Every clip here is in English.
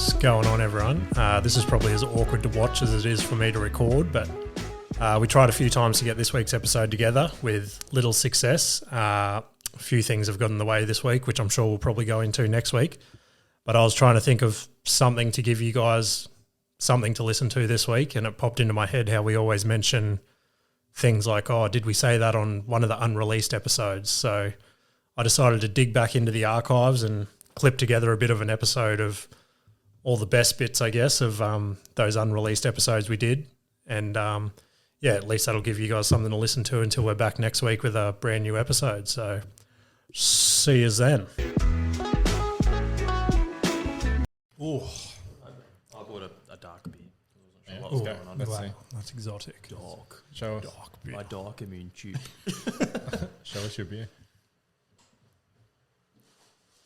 What's going on, everyone? This is probably as awkward to watch as it is for me to record, but we tried a few times to get this week's episode together with little success. A few things have got in the way this week, which I'm sure we'll probably go into next week. But I was trying to think of something to give you guys something to listen to this week, and it popped into my head how we always mention things like, oh, did we say that on one of the unreleased episodes? So I decided to dig back into the archives and clip together a bit of an episode of all the best bits, I guess, of those unreleased episodes we did. And at least that'll give you guys something to listen to until we're back next week with a brand new episode. So see you then. Ooh. I bought a dark beer. I wasn't sure Yeah. what was going on. Let's see. That's exotic. Dark. Show us. Dark beer. My dark immune tube. Show us your beer.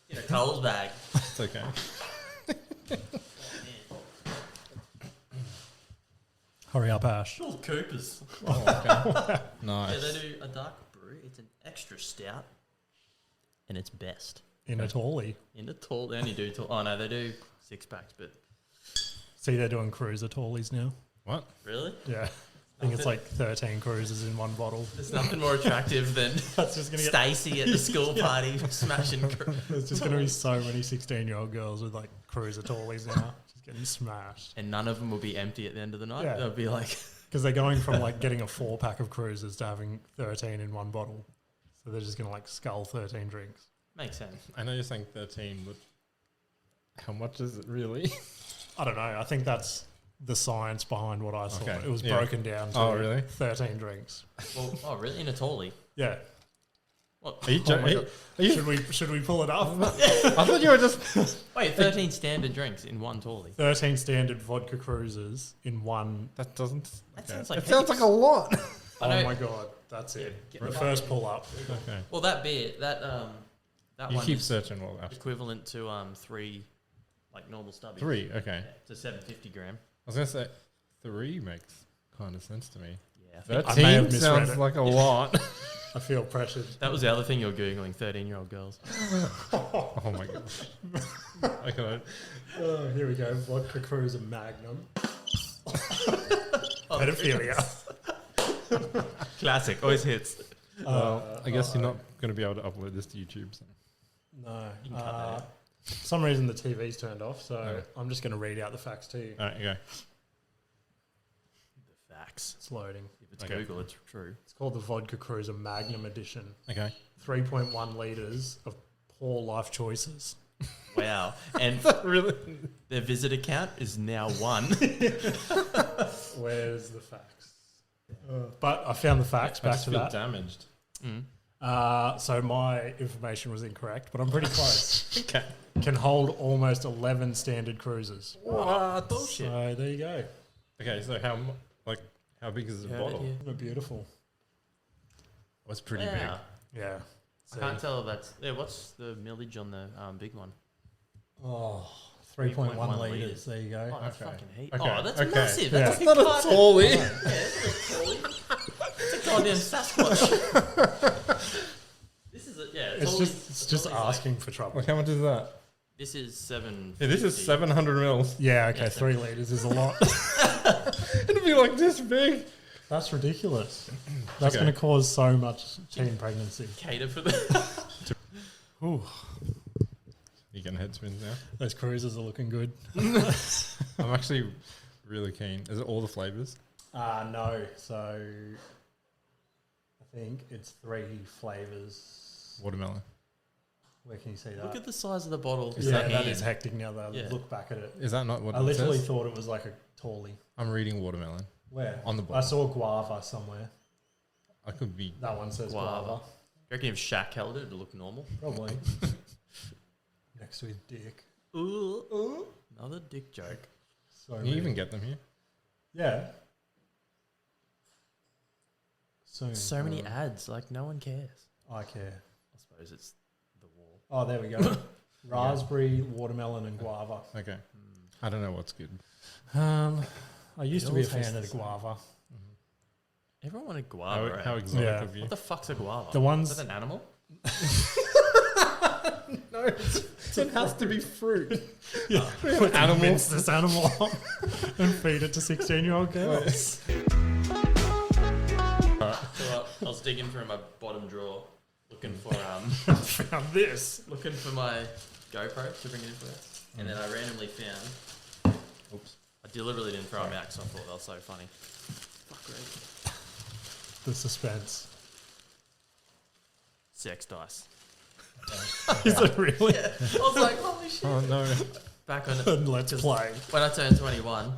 In a Coles bag. It's okay. Hurry up, Ash. Little Coopers. Oh, okay. Yeah, Nice. they do a dark brew. It's an extra stout. And it's best. In a tally. In a tall, they only do tall. Oh, no, they do 6-packs, but See, they're doing cruiser tallies now. What? really? Yeah. I think it's like 13 cruisers in one bottle. There's nothing more attractive than That's just going to get... Stacey at the school party smashing. There's just going to be so many 16-year-old girls with like cruiser tallies now, just getting smashed. And none of them will be empty at the end of the night. Yeah. They'll be like, Because they're going from like getting a 4-pack of cruisers to having 13 in one bottle. So they're just going to like scull 13 drinks. makes sense. I know you're saying 13, but how much is it really? I don't know. I think that's the science behind what I thought. Okay, It was yeah. broken down to Oh, really? 13 drinks. Well, oh, really? In a tally? Yeah. What? Are you Oh my joking? God. Should we pull it up? I thought you were just... Wait, 13 standard drinks in one tally. 13 standard vodka cruisers in one. That doesn't... That sounds like It sounds like a lot. I Oh know- my God. That's it. Get The the first fucking- pull up. Okay. Well, that beer, that You one keep is searching while after. equivalent to 3 like normal stubbies. 3, okay. Yeah, it's a 750 gram. I was going to say 3 makes kind of sense to me. Yeah, I think I may have 13 misread sounds it. like a lot. I feel pressured. that was the other thing you were googling: 13-year-old girls. Oh my gosh. Okay. Oh, here we go. Vodka Cruiser Magnum. Pedophilia. Classic, always hits. Well, I guess you're not going to be able to upload this to YouTube. So. No. You can cut that out. For some reason the TV's turned off, so Okay. I'm just going to read out the facts to you. All right, okay. The facts. It's loading. If it's Okay. Google, it's true. It's called the Vodka Cruiser Magnum Edition. Okay. 3.1 litres of poor life choices. Wow, and Really? their visitor count is now 1. Where's the facts? But I found the facts. I Back just to feel that. damaged. So my information was incorrect, but I'm pretty close. Okay. Can hold almost 11 standard cruisers. What? Bullshit. So there you go. Okay, so how big is the Yeah, bottle? yeah. They're beautiful. It's pretty Wow. Yeah. I can't tell if that's... Yeah, what's the millage on the big one? Oh, 3.1 3.1 litres. litres. There you go. Oh, that's Okay. fucking heat. Okay, Oh, that's okay. massive. Yeah. That's big. Not a carton. tally. Yeah, that's a tally. It's a goddamn Sasquatch. This is a... Yeah, It's just asking for trouble. Like, how much is that? This is 7. Yeah, this is 700 mils. Yeah, okay, Yeah, 3 litres is a lot. It'd be like this big. That's ridiculous. That's Okay. going to cause so much teen pregnancy. Cater for the... Ooh, You getting head spins now? those cruisers are looking good. I'm actually really keen. Is it all the flavors? No, so I think it's 3 flavours. Watermelon. Where can you see that? Look at the size of the bottle. yeah, that hand. is hectic now that I Yeah. look back at it. Is that not what I it literally says? thought it was like a tally. I'm reading watermelon. Where? On the I bottle. saw guava somewhere. I could be. That one says Guava. guava. You reckon if Shaq held it, it'd look normal? Probably. Next to his dick. Ooh. Another dick joke. So Can you even get them here? Yeah. Soon. So many ads, like no one cares. I care. I suppose it's the wall. Oh, there we go. Raspberry, watermelon, and guava. Okay. I don't know what's good. I used It to be a all tastes fan of the the same. guava. Everyone wanted guava. How right? exotic Yeah. of you. What the fuck's a guava? The ones- Is that an animal? No, it has to be fruit. Yeah, mince this animal up and feed it to 16-year-old girls. So I was digging through my bottom drawer, looking for Found this. looking for my GoPro to bring it in for that. And then I randomly found. Oops. I deliberately didn't throw them out because I thought they were so funny. Fuck right. The suspense. Sex dice. Is it really? Yeah. I was like, holy shit. Oh no. Back on it. And let's play. When I turned 21,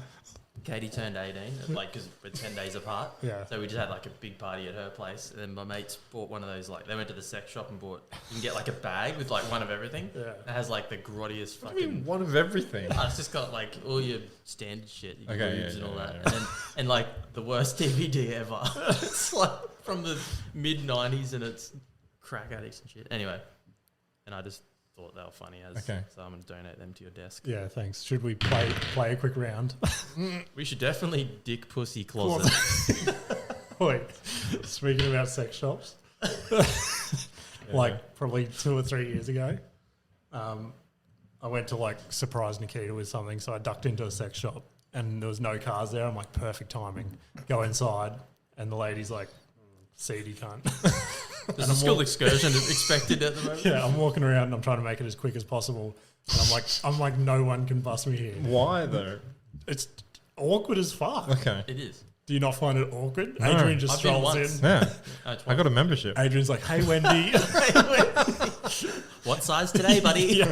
Katie turned 18, like, because we're 10 days apart. Yeah. So we just had like a big party at her place. And then my mates bought one of those, like, they went to the sex shop and bought, you can get like a bag with like one of everything. Yeah. It has like the grottiest I mean, fucking. one of everything. It's just got like all your standard shit, your Okay, boobs yeah, and all yeah, that. yeah. And then, and like the worst DVD ever. It's like from the mid 90s and it's crack addicts and shit. Anyway. And I just thought they were funny so I'm going to donate them to your desk. Yeah, thanks. Should we play a quick round? We should definitely dick pussy closet. Wait, speaking about sex shops, like probably 2 or 3 years ago, I went to like surprise Nikita with something, so I ducked into a sex shop and there was no cars there. I'm like, perfect timing. Go inside and the lady's like, seedy cunt. There's a skilled excursion expected at the moment. Yeah, I'm walking around and I'm trying to make it as quick as possible. And I'm like, no one can bust me here. Why though? It's awkward as fuck. Okay. It is. Do you not find it awkward? No. Adrian just I've been strolls once. in. Yeah. Oh, it's I got a membership. Adrian's like, hey, Wendy. What size today, buddy?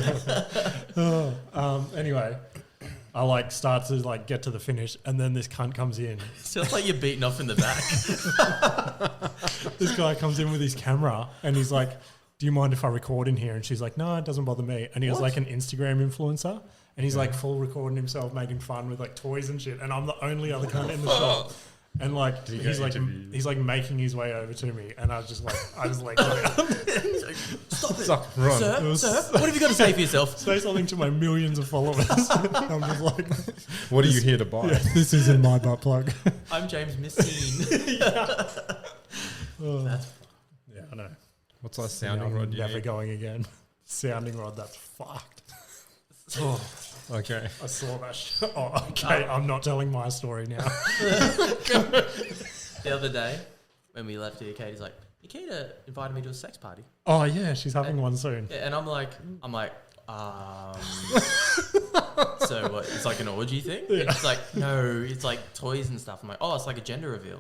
Anyway, I like start to like get to the finish and then this cunt comes in. Sounds like you're beaten off in the back. This guy comes in with his camera and he's like, do you mind if I record in here? And she's like, no, it doesn't bother me. And he was like an Instagram influencer and he's like full recording himself making fun with like toys and shit. And I'm the only other cunt in the shop. And like he's like making his way over to me and I was like Stop it. Run. Sir, what have you got to say for yourself? say something to my millions of followers. I'm just like, What are you here to buy? yeah, this isn't my butt plug. I'm James Messine. That's Yeah, I know. What's that sounding rod you Never need? going again. Sounding rod, that's fucked. Oh, okay. I saw that shit. Oh, okay. I'm not telling my story now. the other day when we left here, Katie's like, Nikita invited me to a sex party. Oh, yeah. She's having one soon. Yeah, and I'm like, so what? It's like an orgy thing? Yeah. It's like, no, it's like toys and stuff. I'm like, oh, it's like a gender reveal.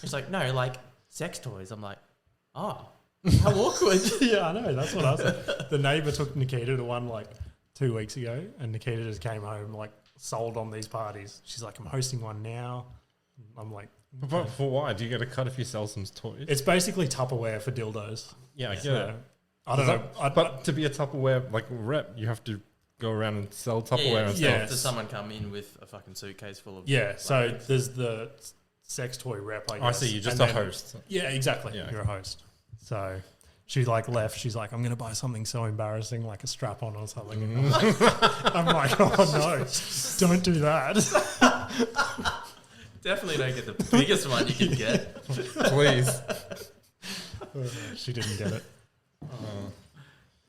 It's like, no, like sex toys. I'm like, oh, how awkward. Yeah, I know. That's what I said. The neighbour took Nikita to one like 2 weeks ago and Nikita just came home like sold on these parties. She's like, I'm hosting one now. I'm like, But for why? Do you get a cut if you sell some toys? it's basically Tupperware for dildos. Yeah, I get So, it. I don't know. But to be a Tupperware like rep, you have to go around and sell Tupperware and yeah. stuff. Does someone come in with a fucking suitcase full of... yeah, like, so there's the sex toy rep, I guess. I see, you're just And a then- host. Yeah, exactly. Yeah. You're a host. So she like left. She's like, I'm going to buy something so embarrassing, like a strap on or something. I'm like, oh no, don't do that. definitely don't get the biggest one you can get. Please. She didn't get it.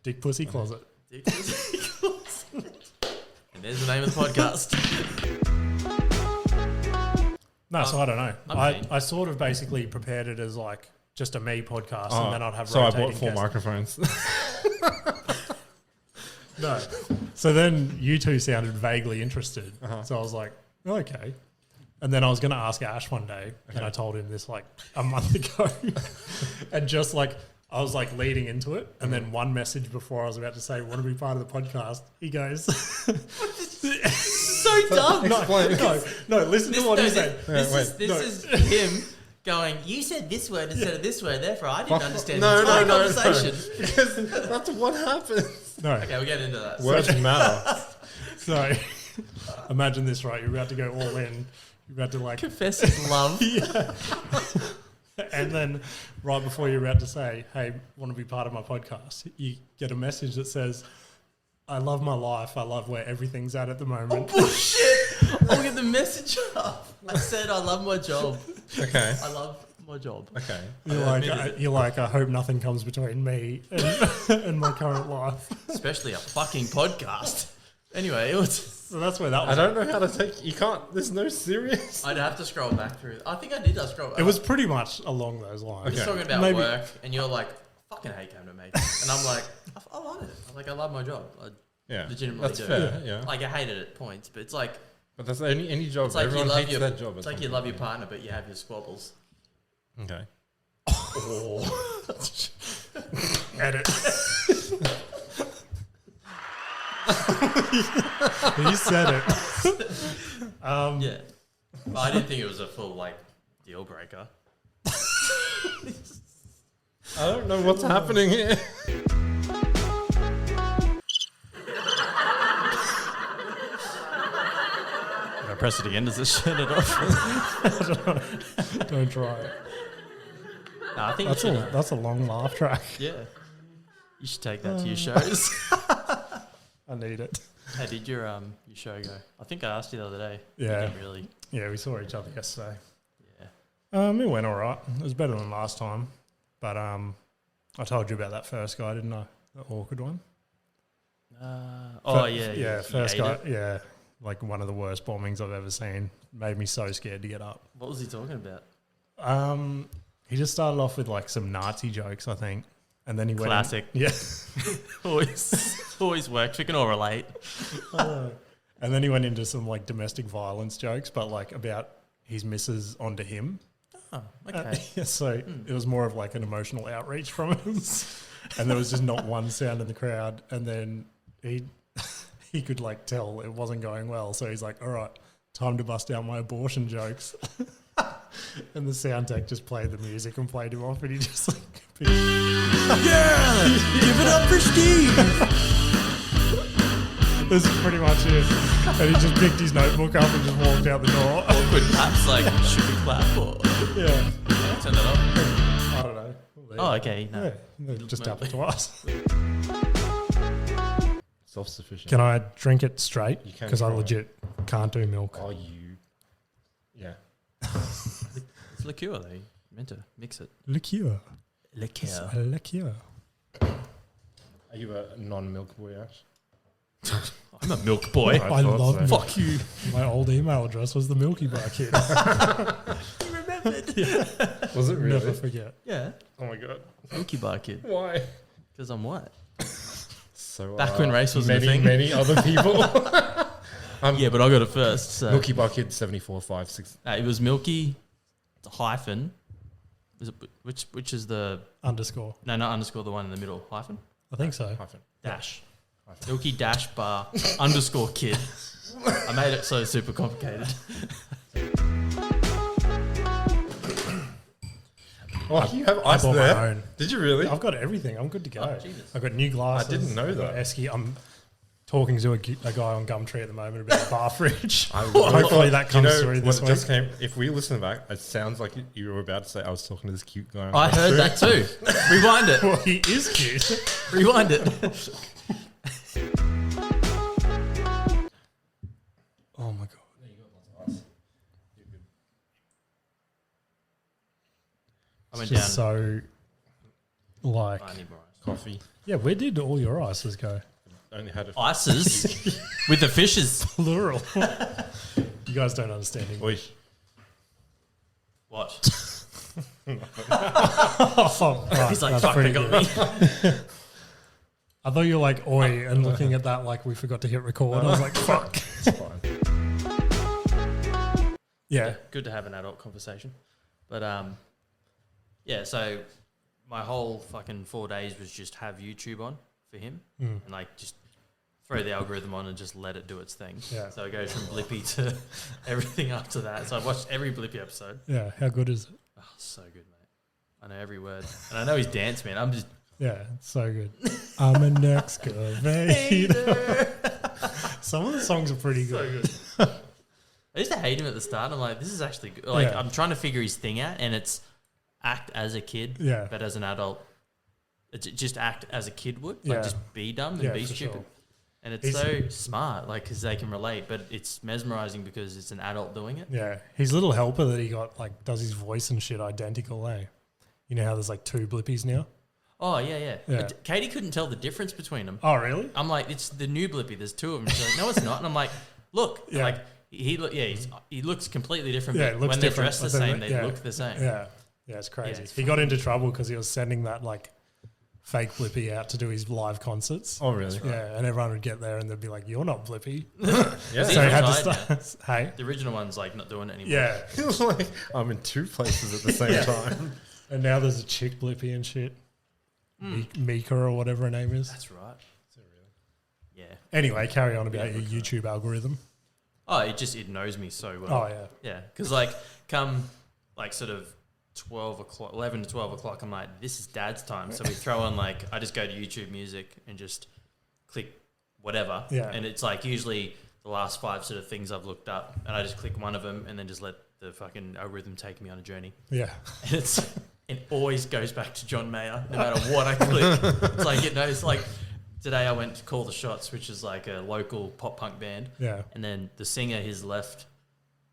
Dick Pussy Closet. And there's the name of the podcast. No, so I don't know. I'm keen. I sort of basically prepared it as like just a me podcast and then I'd have So I rotating bought 4 guests. microphones. No. So then you two sounded vaguely interested. So I was like, okay. And then I was going to ask Ash one day, and I told him this like a month ago. And just like, I was like leading into it. And then one message before I was about to say, want to be part of the podcast, he goes, So dumb. no, listen to what he said. This is him going, you said this word instead of this word, therefore I didn't understand the No, entire no, conversation. Because that's what happens. No. Okay, we'll get into that. Words matter. So imagine this, right? You're about to go all in. You're about to like Confess his love. Yeah. And then right before you're about to say, hey, want to be part of my podcast, you get a message that says, I love my life. I love where everything's at the moment. Bullshit. I'll get the message up. I said I love my job. Okay. I love my job. Okay. You're like, I hope nothing comes between me and my current life. Especially a fucking podcast. Anyway, it was. So that's where that was. I don't know how to take. You can't. There's no serious. I'd have to scroll back through. I think I did. I scroll. It was pretty much along those lines. Just talking about work, and you're like, "Fucking hate camera mates," and I'm like, "I love it. I love my job. I legitimately that's do." fair. Yeah. Like I hate it at points, but it's like. But that's any job. It's like everyone hates that job. It's like you love your partner, but you have your squabbles. Okay. Oh. Edit. He said it. Yeah. But I didn't think it was a full deal breaker. I don't know what's happening here. If I press it again, does it shut it off? Don't try it. No, I think That's a long laugh track. Yeah. You should take that to your shows. I need it. How did your show go? I think I asked you the other day. Yeah. You didn't really. Yeah, we saw each other yesterday. Yeah. It went all right. It was better than last time. But I told you about that first guy, didn't I? The awkward one. Yeah. First guy. Yeah, like one of the worst bombings I've ever seen. Made me so scared to get up. What was he talking about? He just started off with some Nazi jokes, I think. And then he went... Classic. Yeah. always works. We can all relate. And then he went into some domestic violence jokes, but about his missus onto him. Oh, okay. So it was more of an emotional outreach from him. And there was just not one sound in the crowd. And then he could tell it wasn't going well. So he's like, all right, time to bust out my abortion jokes. And the sound tech just played the music and played him off, and he just yeah, give it up for Steve. This is pretty much it. And he just picked his notebook up and just walked out the door. Awkward claps, should we clap or? Yeah. Turn it up. I don't know. Oh, okay. No. Yeah, it just happened to us. Self-sufficient. Can I drink it straight? You can. Because I legit can't do milk. Oh, you. Yeah. It's liqueur, though. You're meant to mix it. Liqueur. Liqueur. A liqueur. Are you a non-milk boy, Ash? I'm a milk boy. I love milk. Fuck you. My old email address was the Milky Bar Kid. You remembered? Yeah. Was it really? Never forget. Yeah. Oh my god. Milky Bar Kid. Why? Because I'm white. So Back when race was many, a thing. Many other people. Yeah, but I got it first. So. Milky Bar Kid 7456. It was Milky, the hyphen. Is it, which is the... Underscore. No, not underscore, the one in the middle. Hyphen? I think so. Hyphen. Dash. Milky dash bar underscore kid. I made it so super complicated. Oh, you have I ice bought there? my own. Did you really? I've got everything. I'm good to go. Oh, Jesus. I've got new glasses. I didn't know I've got that. Esky. I'm talking to a guy on Gumtree at the moment about a bar fridge. I Hopefully that comes through this what week. just came, if we listen back, it sounds like you were about to say I was talking to this cute guy. I heard that too. Rewind it. Well, he is cute. Rewind it. Oh my god. I went It's down. just so I need more ice. Coffee. yeah, where did all your ices go? Only had a Ices with the fishes. Plural. You guys don't understand English. What? Oh, right, He's like, that's fuck, they pretty got good. me. I thought you were like, oi, and looking at that like we forgot to hit record. I was like, fuck. It's fine. Yeah. Good to have an adult conversation. But yeah, so my whole fucking 4 days was just have YouTube on for him and just throw the algorithm on and just let it do its thing. Yeah. So it goes from Blippi to everything after that. So I've watched every Blippi episode. Yeah. How good is it? Oh, so good, mate. I know every word. And I know his dance, man. I'm just... Yeah, it's so good. I'm an excavator. Some of the songs are pretty good. So good. I used to hate him at the start. I'm like, this is actually good. Like, Yeah. I'm trying to figure his thing out, and it's act as a kid, Yeah. but as an adult, it's just act as a kid would. Yeah. Like, just be dumb and Yeah, be for stupid. sure. And it's so smart, like, because they can relate, but it's mesmerizing because it's an adult doing it. Yeah. His little helper that he got, like, does his voice and shit identical, eh? You know how there's, like, 2 Blippies now? Oh, yeah. But Katie couldn't tell the difference between them. Oh, really? I'm like, it's the new Blippy. There's 2 of them. She's like, no, it's not. And I'm like, look. Yeah. Like, he looks completely different. Yeah, but it looks when they're different. dressed the same, they look the same. Yeah. Yeah, it's crazy. Yeah, it's he got into trouble because he was sending that, like, fake Blippy out to do his live concerts. Oh, really? Yeah, and everyone would get there and they'd be like, "You're not Blippy." Yeah. So he had to start. Hey, The original one's like not doing it anymore. yeah, He was like, I'm in 2 places at the same time. and now there's a chick Blippy and shit, Mika or whatever her name is. That's right. Yeah. Anyway, carry on about your YouTube algorithm. Oh, it knows me so well. Oh yeah, Yeah, because like come like sort of 12 o'clock, 11 to 12 o'clock, I'm like, this is Dad's time. So we throw on like, I just go to YouTube Music and just click whatever. Yeah. And it's like usually the last 5 sort of things I've looked up and I just click one of them and then just let the fucking algorithm take me on a journey. yeah, And it always goes back to John Mayer, no matter what I click. It's like, it knows, like today I went to Call the Shots, which is like a local pop punk band. yeah. And then the singer has left,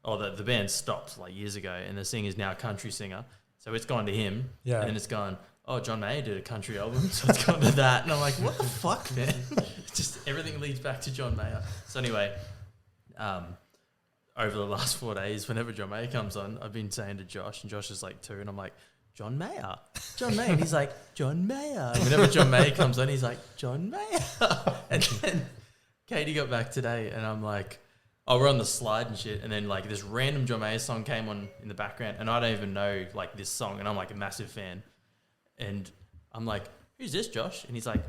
the band stopped like years ago, and the singer's now a country singer. So it's gone to him, Yeah. and then it's gone, oh, John Mayer did a country album, so it's gone to that. And I'm like, what the fuck, man? Just everything leads back to John Mayer. So anyway, over the last 4 days, whenever John Mayer comes on, I've been saying to Josh, and Josh is like 2, and I'm like, John Mayer. And he's like, John Mayer. And whenever John Mayer comes on, he's like, John Mayer. And then Katie got back today, and I'm like, oh, we're on the slide and shit. And then like this random John Mayer song came on in the background, and I don't even know like this song, and I'm like a massive fan. And I'm like, who's this, Josh? And he's like,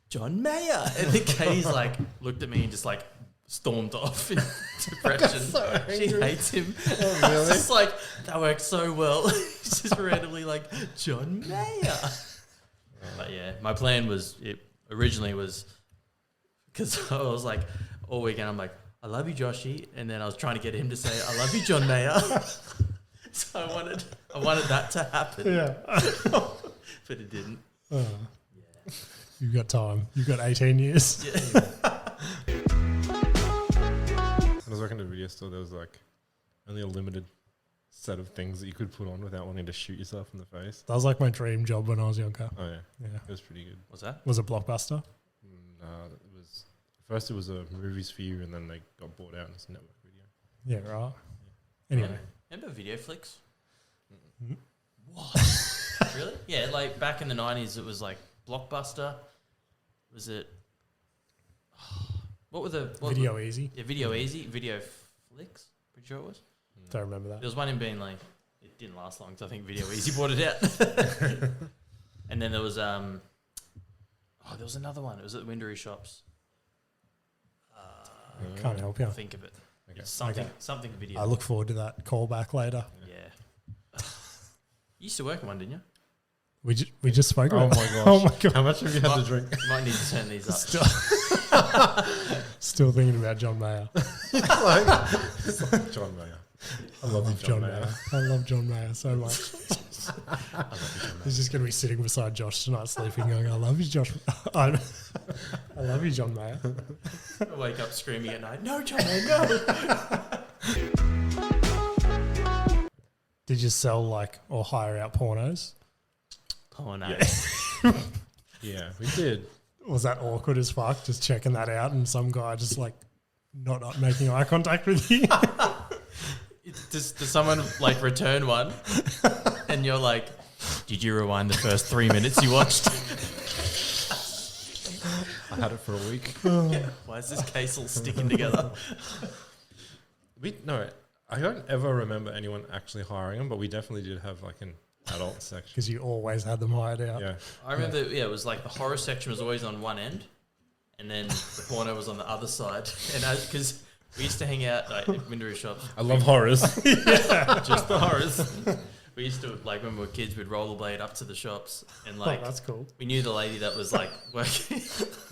John Mayer. And then Katie's like, looked at me and just like stormed off in depression. So she hates him. Oh, really? It's just like, that worked so well. He's just randomly like, John Mayer. But yeah, my plan was, originally was, because I was like, all weekend I'm like, I love you, Joshy. And then I was trying to get him to say, I love you, John Mayer. So I wanted that to happen. Yeah. But it didn't. Oh. Yeah. You've got time. You've got 18 years. Yeah. When I was working at a video store, there was like only a limited set of things that you could put on without wanting to shoot yourself in the face. That was like my dream job when I was younger. Oh, yeah. Yeah. It was pretty good. What's that? Was it Blockbuster? No, it was... First it was a Movies For You, and then they got bought out as a network video. Yeah, right. Anyway. Remember Video Flicks? Mm-hmm. What? Really? Yeah, like back in the 90s, it was like Blockbuster. Was it... What were the... Video Easy. Yeah, Video Easy. Video Flicks. Pretty sure it was. Don't remember that. There was one in being like... It didn't last long because I think Video Easy bought it out. And then there was... there was another one. It was at the Windery Shops. Can't help you. Think of it. Okay. Something video. I look forward to that callback later. Yeah. You used to work in one, didn't you? We just spoke Oh about my it. gosh. Oh my god. How much have you had to drink? You might need to turn these up. Still thinking about John Mayer. It's like John Mayer. I love you, John Mayer. I love John Mayer so much. I love you, John Mayer. He's just going to be sitting beside Josh tonight, sleeping, going, "I love you, Josh. I love you, John Mayer." I wake up screaming at night, no, John Mayer, no. Did you sell or hire out pornos? Oh, no. Yeah. Yeah, we did. Was that awkward as fuck? Just checking that out, and some guy just not making eye contact with you. Does someone return one and you're like, did you rewind the first 3 minutes you watched? I had it for a week. Yeah. Why is this case all sticking together? I don't ever remember anyone actually hiring them, but we definitely did have an adult section. Because you always had them hired out. Yeah. I remember, it was like the horror section was always on one end and then the porno was on the other side. And because we used to hang out at Windery Shops. I love horrors. Just the horrors. We used to, when we were kids, we'd rollerblade up to the shops and that's cool. we knew the lady that was working.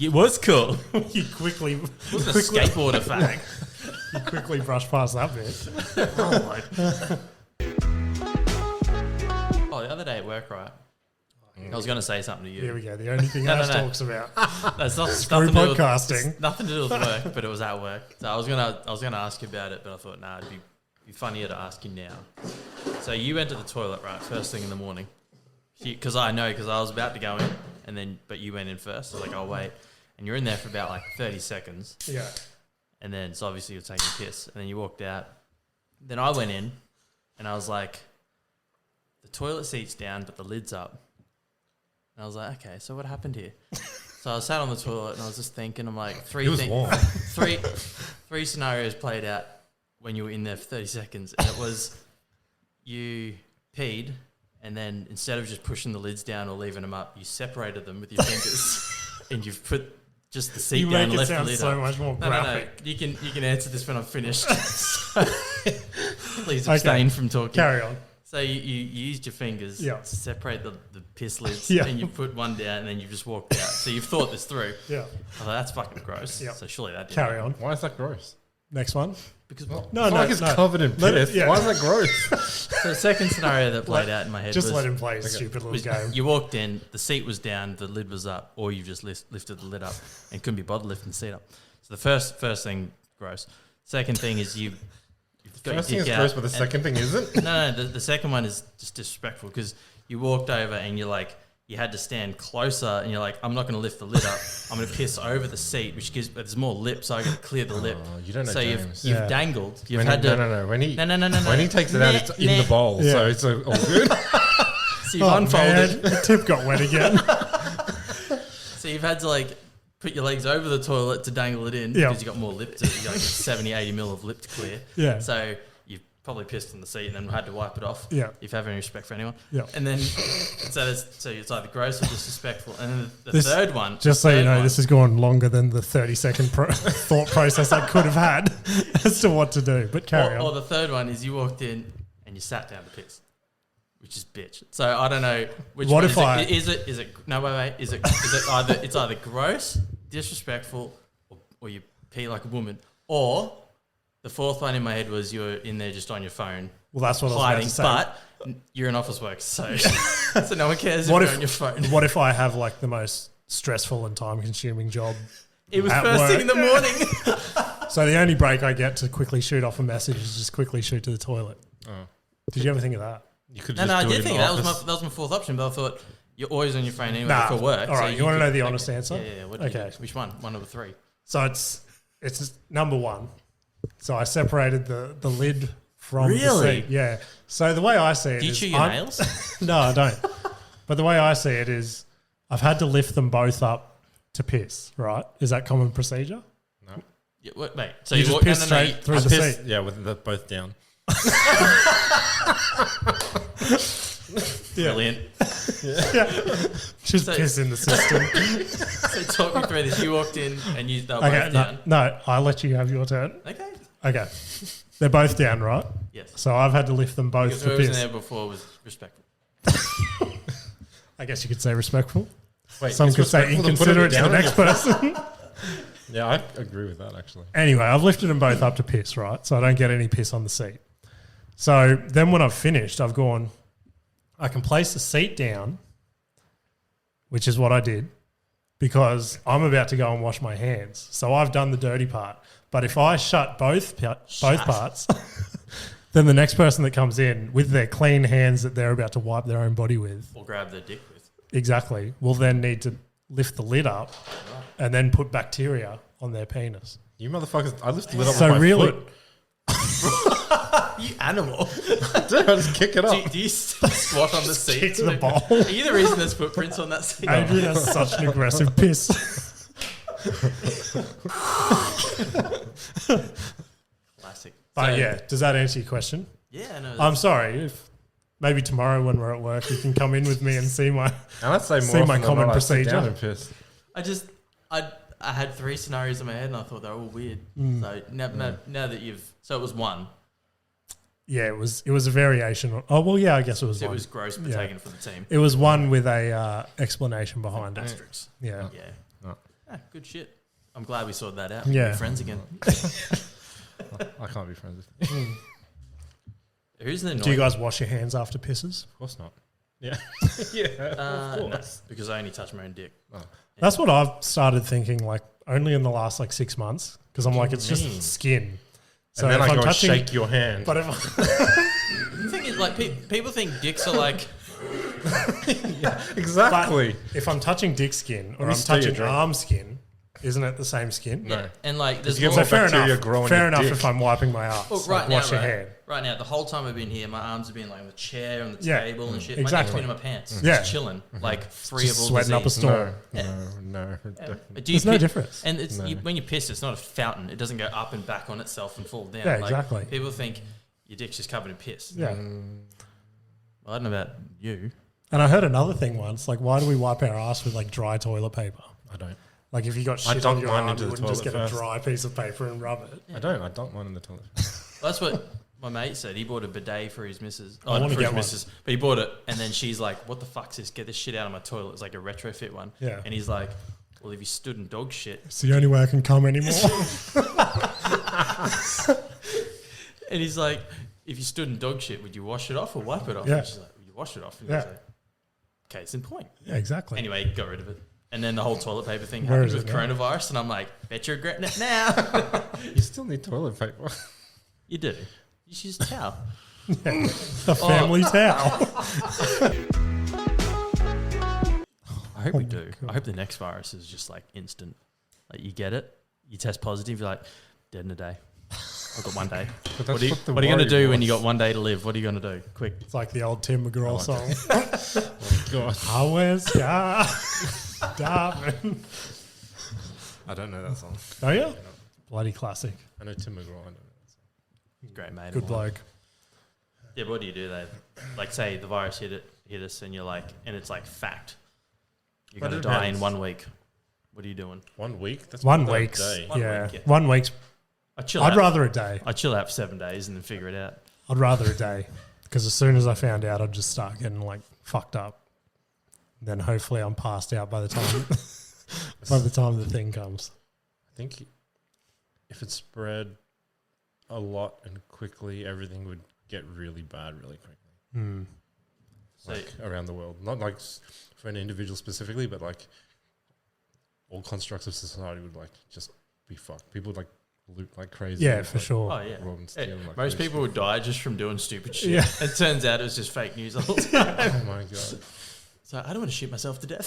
It was cool. You quickly... It wasn't a skateboarder fag. You quickly brushed past that bit. Oh, the other day at work, right? I was going to say something to you. Here we go. The only thing Ash talks about. That's not Screw podcasting. Nothing to do with work, but it was at work. So I was gonna ask you about it, but I thought, it'd be funnier to ask you now. So you went to the toilet, right, first thing in the morning. Because I was about to go in, but you went in first. So I was like, I'll wait. And you're in there for about like 30 seconds. Yeah. And then, so obviously you're taking a piss. And then you walked out. Then I went in, and I was like, the toilet seat's down, but the lid's up. And I was like, okay, so what happened here? So I sat on the toilet, and I was just thinking, I'm like, three scenarios played out when you were in there for 30 seconds. And it was you peed, and then instead of just pushing the lids down or leaving them up, you separated them with your fingers, and you've put just the seat down and left the lid up. You make it sound so much more graphic. No. You can answer this when I'm finished. Please abstain from talking. Carry on. So you used your fingers to separate the piss lids, and you put one down, and then you just walked out. So you've thought this through. Yeah. I thought, that's fucking gross. Yeah. So surely that didn't Carry on. Why is that gross? Next one. Because it's covered in piss. Why is that gross? So the second scenario that played out in my head just let him play a stupid little game. You walked in, the seat was down, the lid was up, or you just lifted the lid up and couldn't be bothered lifting the seat up. So the first thing, gross. Second thing is you've got first thing is gross, but the second thing isn't? No, the second one is just disrespectful because you walked over and you're like, you had to stand closer and you're like, I'm not going to lift the lid up. I'm going to piss over the seat, which gives, there's more lip, so I got to clear the lip. You don't know so James. You've dangled. You've had to... No. When he takes it out, it's in the bowl, so it's all good. So you've unfolded. Man, the tip got wet again. So you've had to like put your legs over the toilet to dangle it in because you got more lip to, you got like 70, 80 mil of lip to clear. Yeah. So you've probably pissed in the seat and then had to wipe it off. Yeah. If you have any respect for anyone. Yeah. And then so it's either gross or disrespectful. And then the third one. Just so you know, this has gone longer than the 30-second thought process I could have had as to what to do. But carry on. Or the third one is you walked in and you sat down to piss. Which is bitch. So I don't know which what one if I is it no wait is it either it's either gross, disrespectful, or you pee like a woman, or the fourth one in my head was you're in there just on your phone. Well, that's what hiding, I was about to say. But you're in office work, so so no one cares if you're on your phone. What if I have like the most stressful and time-consuming job? It was first thing in the morning. So the only break I get to quickly shoot off a message is just quickly shoot to the toilet. Oh. Did you ever think of that? You could I did think that was my fourth option, but I thought you're always on your phone anyway for work. All right, so you want to know the honest answer? Yeah. Okay. Which one? One of the three. So it's number one. So I separated the lid from the seat. Yeah. So the way I see it is... Do you chew your nails? No, I don't. But the way I see it is I've had to lift them both up to piss, right? Is that common procedure? No. Yeah, wait, so you just piss straight through the seat? Yeah, with them both down. Brilliant. Just piss in the system. So talk me through this. You walked in and they were both down. No, I'll let you have your turn. Okay. They're both down, right? Yes. So I've had to lift them both because to who piss. was in there before was respectful. I guess you could say respectful. Wait, some could say inconsiderate to the next person. Yeah, I agree with that actually. Anyway, I've lifted them both up to piss, right? So I don't get any piss on the seat. So then when I've finished, I've gone, I can place the seat down, which is what I did, because I'm about to go and wash my hands. So I've done the dirty part. But if I shut both parts, then the next person that comes in with their clean hands that they're about to wipe their own body with. Or grab their dick with. Exactly. Will then need to lift the lid up and then put bacteria on their penis. You motherfuckers, I lifted the lid up with my foot. You animal. Dude, I just kick it up. Do you squat on the seat? Kick the bowl. Are you the reason there's footprints on that seat? Adrian has such an aggressive piss. Classic. But yeah, does that answer your question? Yeah, I know. I'm sorry. If maybe tomorrow when we're at work, you can come in with me and see my common procedure. I had three scenarios in my head and I thought they were all weird. So now that so it was one. Yeah, it was a variation. I guess it was one. It was gross, but taken for the team. It was one with a explanation behind it. Asterisks. Yeah. Good shit. I'm glad we sorted that out. Yeah. We're friends again. I can't be friends with you. Who's the Do you guys wash your hands after pisses? Of course not. Yeah. Of No, course. because I only touch my own dick. Oh. That's what I've started thinking, like, only in the last, like, 6 months. Because I'm like, it's just skin. So and then I go shake your hand. But The thing is, like, people think dicks are like... Yeah, exactly. But if I'm touching dick skin or I'm touching arm skin, isn't it the same skin? Yeah. No. And, like, there's more So fair bacteria enough. growing Fair your enough dick. if I'm wiping my ass. Well, like, wash your hand. Right now, the whole time I've been here, my arms have been like on the chair, on the Yeah, table and shit. exactly. My neck's been in my pants. Yeah. Just chilling, like free Just of all sweating up a disease. storm. No. There's no difference. And it's when you piss, it's not a fountain. It doesn't go up and back on itself and fall down. Yeah, like, exactly. People think your dick's just covered in piss. Yeah. Well, I don't know about you. And I heard another thing once, like, why do we wipe our ass with, like, dry toilet paper? I don't. Like, if you got I shit dunk on your mine arm, into you the wouldn't just get toilet a first. dry piece of paper and rub it. I don't. I dunk mine in the toilet. That's what my mate said. He bought a bidet for his missus. I wanna for get his one. missus. But he bought it, and then she's like, "What the fuck's this? Get this shit out of my toilet." It's like a retrofit one. Yeah. And he's like, "Well, if you stood in dog shit," It's the only way I can come anymore. and he's like, "If you stood in dog shit, would you wash it off or wipe it off?" Yeah. And she's like, "Would you wash it off?" And Yeah. he's like, "Case in point." Yeah, exactly. Anyway, got rid of it. And then the whole toilet paper thing Where happened is with it now? coronavirus, and I'm like, "Bet you're regretting it now." You still need toilet paper. You do. You should use a towel. The family towel. I hope we do. I hope the next virus is just like instant. Like you get it, you test positive, you're like, dead in a day. I've got 1 day. But What are you going to do when you got 1 day to live? What are you going to do? Quick. It's like the old Tim McGraw song. God. I was darling. I don't know that song. Oh, yeah? Bloody classic. I know Tim McGraw. I don't know that song. Great mate. Good bloke. Yeah, but what do you do though? Like say the virus hit us and you're like, and it's like fact. You're But going to it die depends. in 1 week. What are you doing? 1 week? That's 1 more than a week's. day. 1 Yeah. week, yeah. 1 week's. I'd rather a day. I'd chill out for 7 days and then figure it out. I'd rather a day. Because as soon as I found out, I'd just start getting, like, fucked up. Then hopefully I'm passed out by the time the thing comes. I think if it spread a lot and quickly, everything would get really bad really quickly. Like around the world. Not like for an individual specifically, but like all constructs of society would like just be fucked. People would like loot like crazy. Yeah, for sure. Oh yeah. Rob and steal, like, Most crazy people would die just from doing stupid shit. Yeah. It turns out it was just fake news the whole time. Oh my god. So I don't want to shoot myself to death.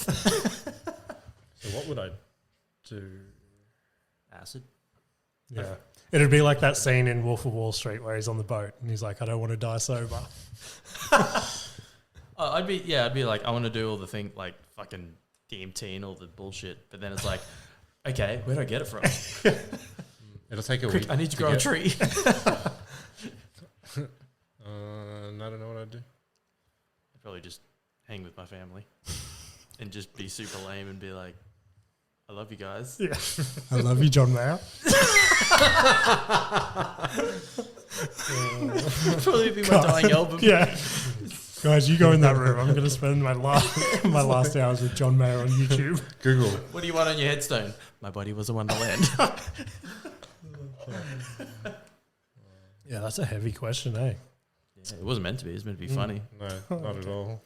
So what would I do? Acid. Yeah. It'd be like that scene in Wolf of Wall Street where he's on the boat and he's like, I don't want to die sober. I'd be like, I want to do all the thing like fucking DMT and all the bullshit. But then it's like, okay, where do I get it from? It'll take a Quick, week. I need to grow a tree. I don't know what I'd do. I'd probably just hang with my family and just be super lame and be like, I love you guys. Yeah. I love you, John Mayer. Probably be my dying album. Yeah. Guys, you go in that room. I'm going to spend my last hours with John Mayer on YouTube. Google. What do you want on your headstone? My body was a wonderland. Yeah, that's a heavy question, eh? Yeah, it wasn't meant to be. It was meant to be funny. No, not at all.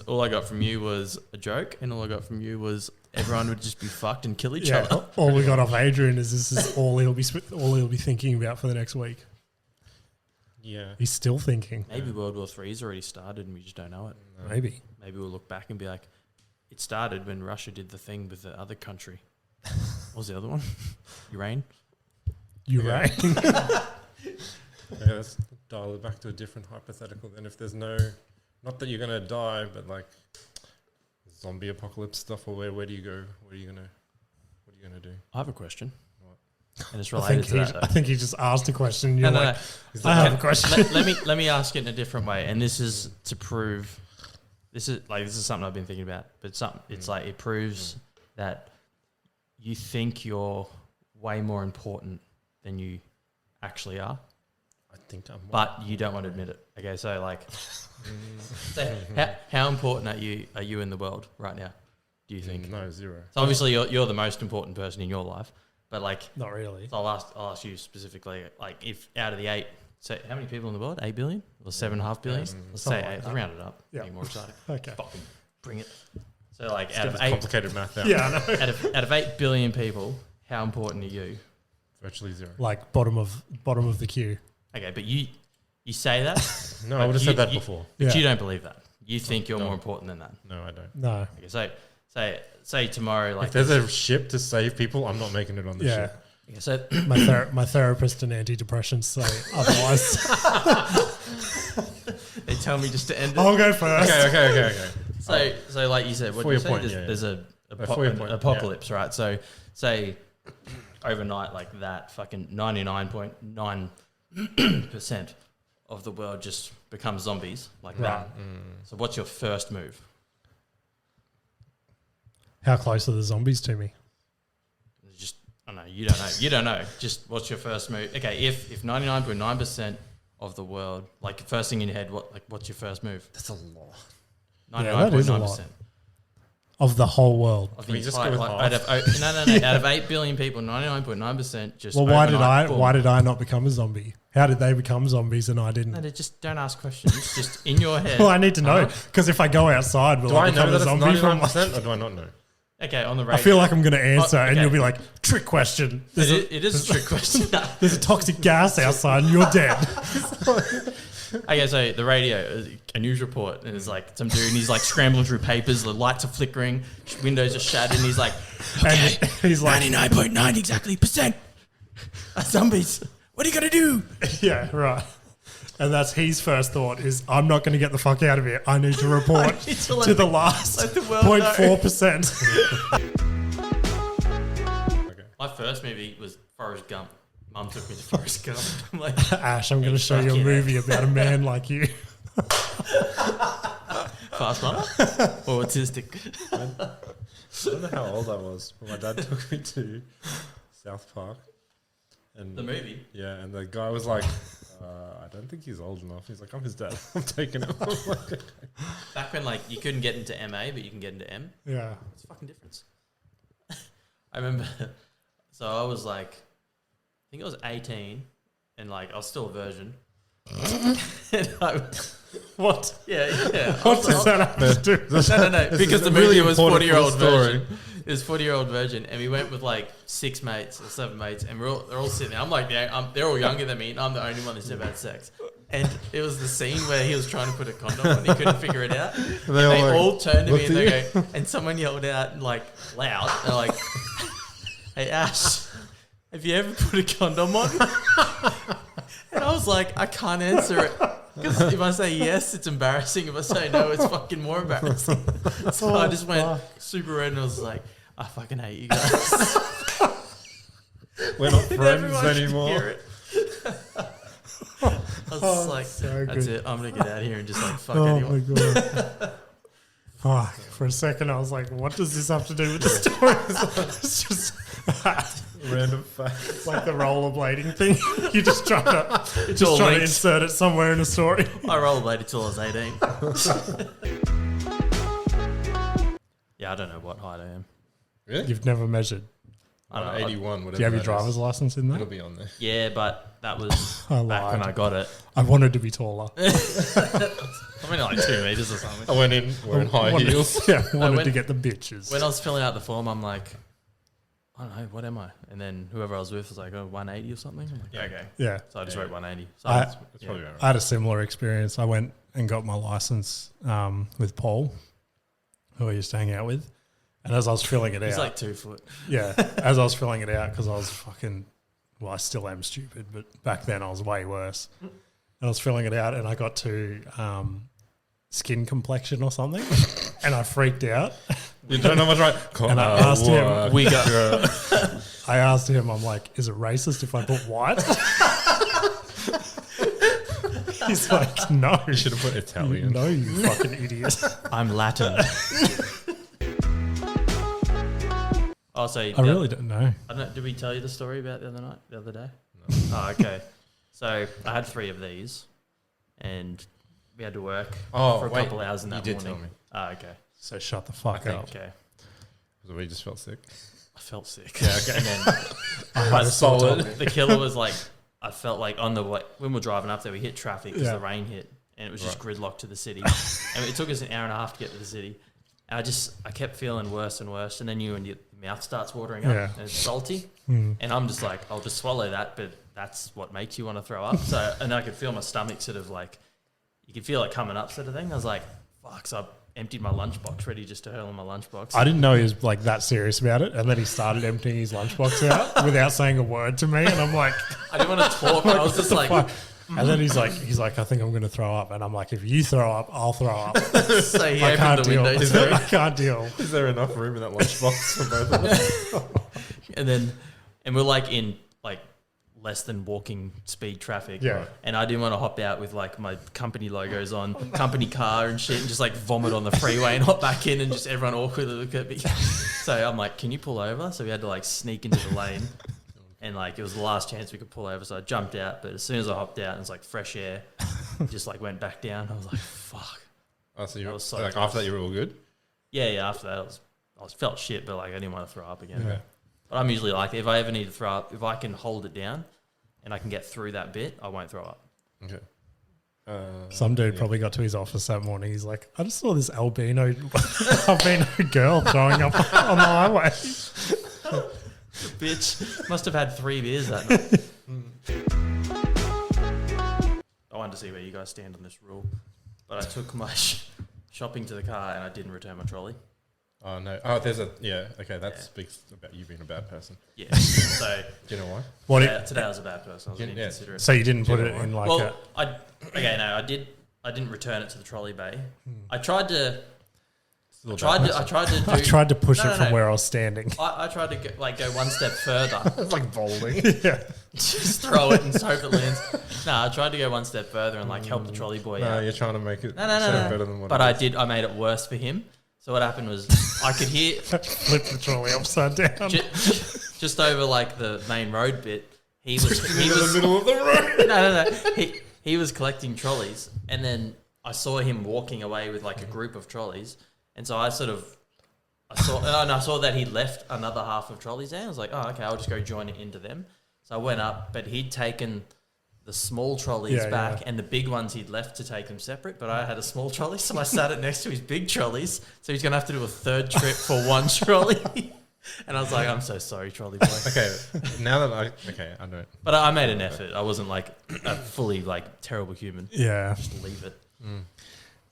All I got from you was a joke, and all I got from you was everyone would just be fucked and kill each Yeah. other. All we got off Adrian is this is all he'll be thinking about for the next week. Yeah. He's still thinking. Maybe World War III's already started and we just don't know it. No. Maybe. Maybe we'll look back and be like, it started when Russia did the thing with the other country. What was the other one? Ukraine? You're Yeah. right. Okay, let's dial it back to a different hypothetical. Then, if there's no, not that you're gonna die, but like zombie apocalypse stuff, or where do you go? What are you gonna do? I have a question. What? And it's I related think, to that. I think he just asked a question. You're No. like, No. I have a question. let me ask it in a different way, and this is to prove. This is something I've been thinking about, but it's like it proves that you think you're way more important than you actually are, I think I'm. but you don't want to admit it. Okay, so like, so how important are you in the world right now? Do you think? No, zero. So obviously you're the most important person in your life, but like, Not really. so I'll ask you specifically, like if out of the 8, So how many people in the world? 8 billion or 7.5 billion? Let's say 8. Let's round it up. Yeah. Be more exciting. Okay. Fucking bring it. So like Let's out get of this 8, complicated math out. Yeah, I know. out of 8 billion people, how important are you? Virtually zero. Like bottom of the queue. Okay, but you say that. No, I would have said that before. But you don't believe that. You think you're more important than that. No, I don't. No. Okay, so say tomorrow, like If there's a ship to save people, I'm not making it on the Yeah. ship. okay, so My therapist and antidepressants say otherwise. they tell me just to end it. I'll go first. Okay. So like you said, what For you your say, point, there's yeah. an apocalypse, right? So say overnight like that, fucking 99.9% of the world just becomes zombies like that. So what's your first move? How close are the zombies to me? Just I don't know. You don't know. You don't know. Just what's your first move? Okay, if 99.9% of the world, like first thing in your head, what's your first move? That's a lot. 99.9%. Of the whole world. Of Can the we just entire, go with like, half? out of 8 billion people, 99.9% just. Well, overnight, boom. why did I not become a zombie? How did they become zombies and I didn't? No, just don't ask questions. Just in your head. Well, I need to know because if I go outside, will Do I I become know a that it's zombie from? 99% or do I not know? Okay, on the I radio. feel like I'm going to answer, and okay. you'll be like, "Trick question." It is a trick question. There's a toxic gas outside, and you're dead. Okay, so the radio, a news report, and it's like some dude, and he's like scrambling through papers, the lights are flickering, windows are shattered, and he's like, okay, And he's like, 99.9 exactly % are zombies. What are you going to do? "Yeah, right." And that's his first thought is, "I'm not going to get the fuck out of here. I need to report need to let to the last let the world 0.4%." My first movie was Forrest Gump. Mum took me to Forrest Gump. I'm like, Ash, I'm going to show you a fucking movie about a man like you. fast runner or autistic. I don't know how old I was, but my dad took me to South Park. And The movie? Yeah, and the guy was like, I don't think he's old enough. He's like, I'm his dad. I'm taking him. I was like, Back when like you couldn't get into MA, but you can get into M. Yeah. What's the fucking difference? I remember. So I was like, I think I was 18, and like I was still a virgin. What? Yeah. What does that have to do? No. Because the really movie was important 40-year-old for the story. virgin. It was 40-year-old virgin, and we went with like 6 mates or 7 mates, and they're all sitting there. I'm like, they're all younger than me, and I'm the only one that's never had sex. And it was the scene where he was trying to put a condom on, he couldn't figure it out. And they all turned to me and they go, and someone yelled out like loud, they're like, "Hey Ash, have you ever put a condom on?" And I was like, I can't answer it. Because if I say yes, it's embarrassing. If I say no, it's fucking more embarrassing. So I just went super red and I was like, I fucking hate you guys. we're not friends Everyone could anymore. hear it. I was just like, so that's good. it. I'm going to get out of here and just like fuck Oh anyone. my god. Fuck. For a second, I was like, what does this have to do with the story? It's just Random fact. it's like the rollerblading thing. You're just trying to all linked. insert it somewhere in a story. I rollerbladed till I was 18. Yeah, I don't know what height I am. Really? You've never measured. I don't know. 81, whatever. Do you have your that driver's is. license in It'll there? be on there. Yeah, but that was I back when lied. I got it. I wanted to be taller. I'm only like 2 meters or something. I went in wearing high Wanted- heels. Yeah, wanted when- to get the bitches. When I was filling out the form, I'm like, I don't know, what am I? And then whoever I was with was like, 180 or something. I'm like, okay. yeah. So I just wrote 180. So I- That's probably right. I had a similar experience. I went and got my license with Paul, who I used to hang out with. And as I was filling it he's out, like 2 foot. yeah, as I was filling it out, because I was fucking, well, I still am stupid, but back then I was way worse. And I was filling it out and I got to skin complexion or something and I freaked out. You don't know much right. And I asked him, I I asked him, I'm like, is it racist if I put white? He's like, no. You should have put Italian. No, you fucking idiot. I'm Latin. Oh, so I really don't know. I don't know, did we tell you the story about the other day? No. Oh, okay. So I had 3 of these, and we had to work for a couple hours in that you morning. did tell me. Oh, okay. So shut the fuck up. Okay. So we just felt sick. I felt sick. Yeah, okay. And then I had a solid. solid. the killer was like, I felt like on the way, when we were driving up there, we hit traffic because the rain hit and it was just gridlocked to the city. And it took us an hour and a half to get to the city. And I kept feeling worse and worse. And then your mouth starts watering up and it's salty. And I'm just like, I'll just swallow that, but that's what makes you want to throw up. So, and I could feel my stomach sort of like, you could feel it coming up sort of thing. I was like, fuck, so I emptied my lunchbox, ready just to hurl in my lunchbox. I didn't know he was like that serious about it, and then he started emptying his lunchbox out without saying a word to me, and I'm like, I didn't want to talk. I was just like, and then he's like, I think I'm going to throw up, and I'm like, if you throw up, I'll throw up. So he opened the window. I can't deal. Is there enough room in that lunchbox for both of us? and we're like in like less than walking speed traffic. Yeah. And I didn't want to hop out with like my company logos on, company car and shit, and just like vomit on the freeway and hop back in and just everyone awkwardly look at me. So I'm like, can you pull over? So we had to like sneak into the lane. And like it was the last chance we could pull over. So I jumped out, but as soon as I hopped out, it was like fresh air. Just like went back down. I was like, fuck. Oh, so you was so like after that you were all good? Yeah, after that I felt shit, but like I didn't want to throw up again. Yeah. But I'm usually like, if I ever need to throw up, if I can hold it down and I can get through that bit, I won't throw up. Okay. Some dude probably got to his office that morning. He's like, I just saw this albino girl throwing up on the highway. Bitch must have had 3 beers that night. I wanted to see where you guys stand on this rule, but I took my shopping to the car and I didn't return my trolley. Oh, no. Oh, there's a... Yeah, okay, that speaks about you being a bad person. Yeah. So... Do you know why? Today I was a bad person. I was being inconsiderate. So you didn't put it in like I didn't return it to the trolley bay. I tried to push it from where I was standing. I tried to go one step further. It's like bowling. Yeah. Just throw it and hope it lands. No, I tried to go one step further and like help the trolley boy out. No, you're trying to make it sound better than what but it is. I made it worse for him. So what happened was I could hear... Flip the trolley upside down. Just over like the main road bit, he was in the middle of the road. No. He was collecting trolleys, and then I saw him walking away with like a group of trolleys, and so I saw that he left another half of trolleys there. I was like, oh, okay, I'll just go join it into them. So I went up, but he'd taken the small trolleys back and the big ones he'd left to take them separate, but I had a small trolley, so I sat it next to his big trolleys, so he's going to have to do a third trip for one trolley. And I was like, I'm so sorry, trolley boy. Okay, now that I know it. But I made an effort. I wasn't like a fully like terrible human. Yeah. Just leave it.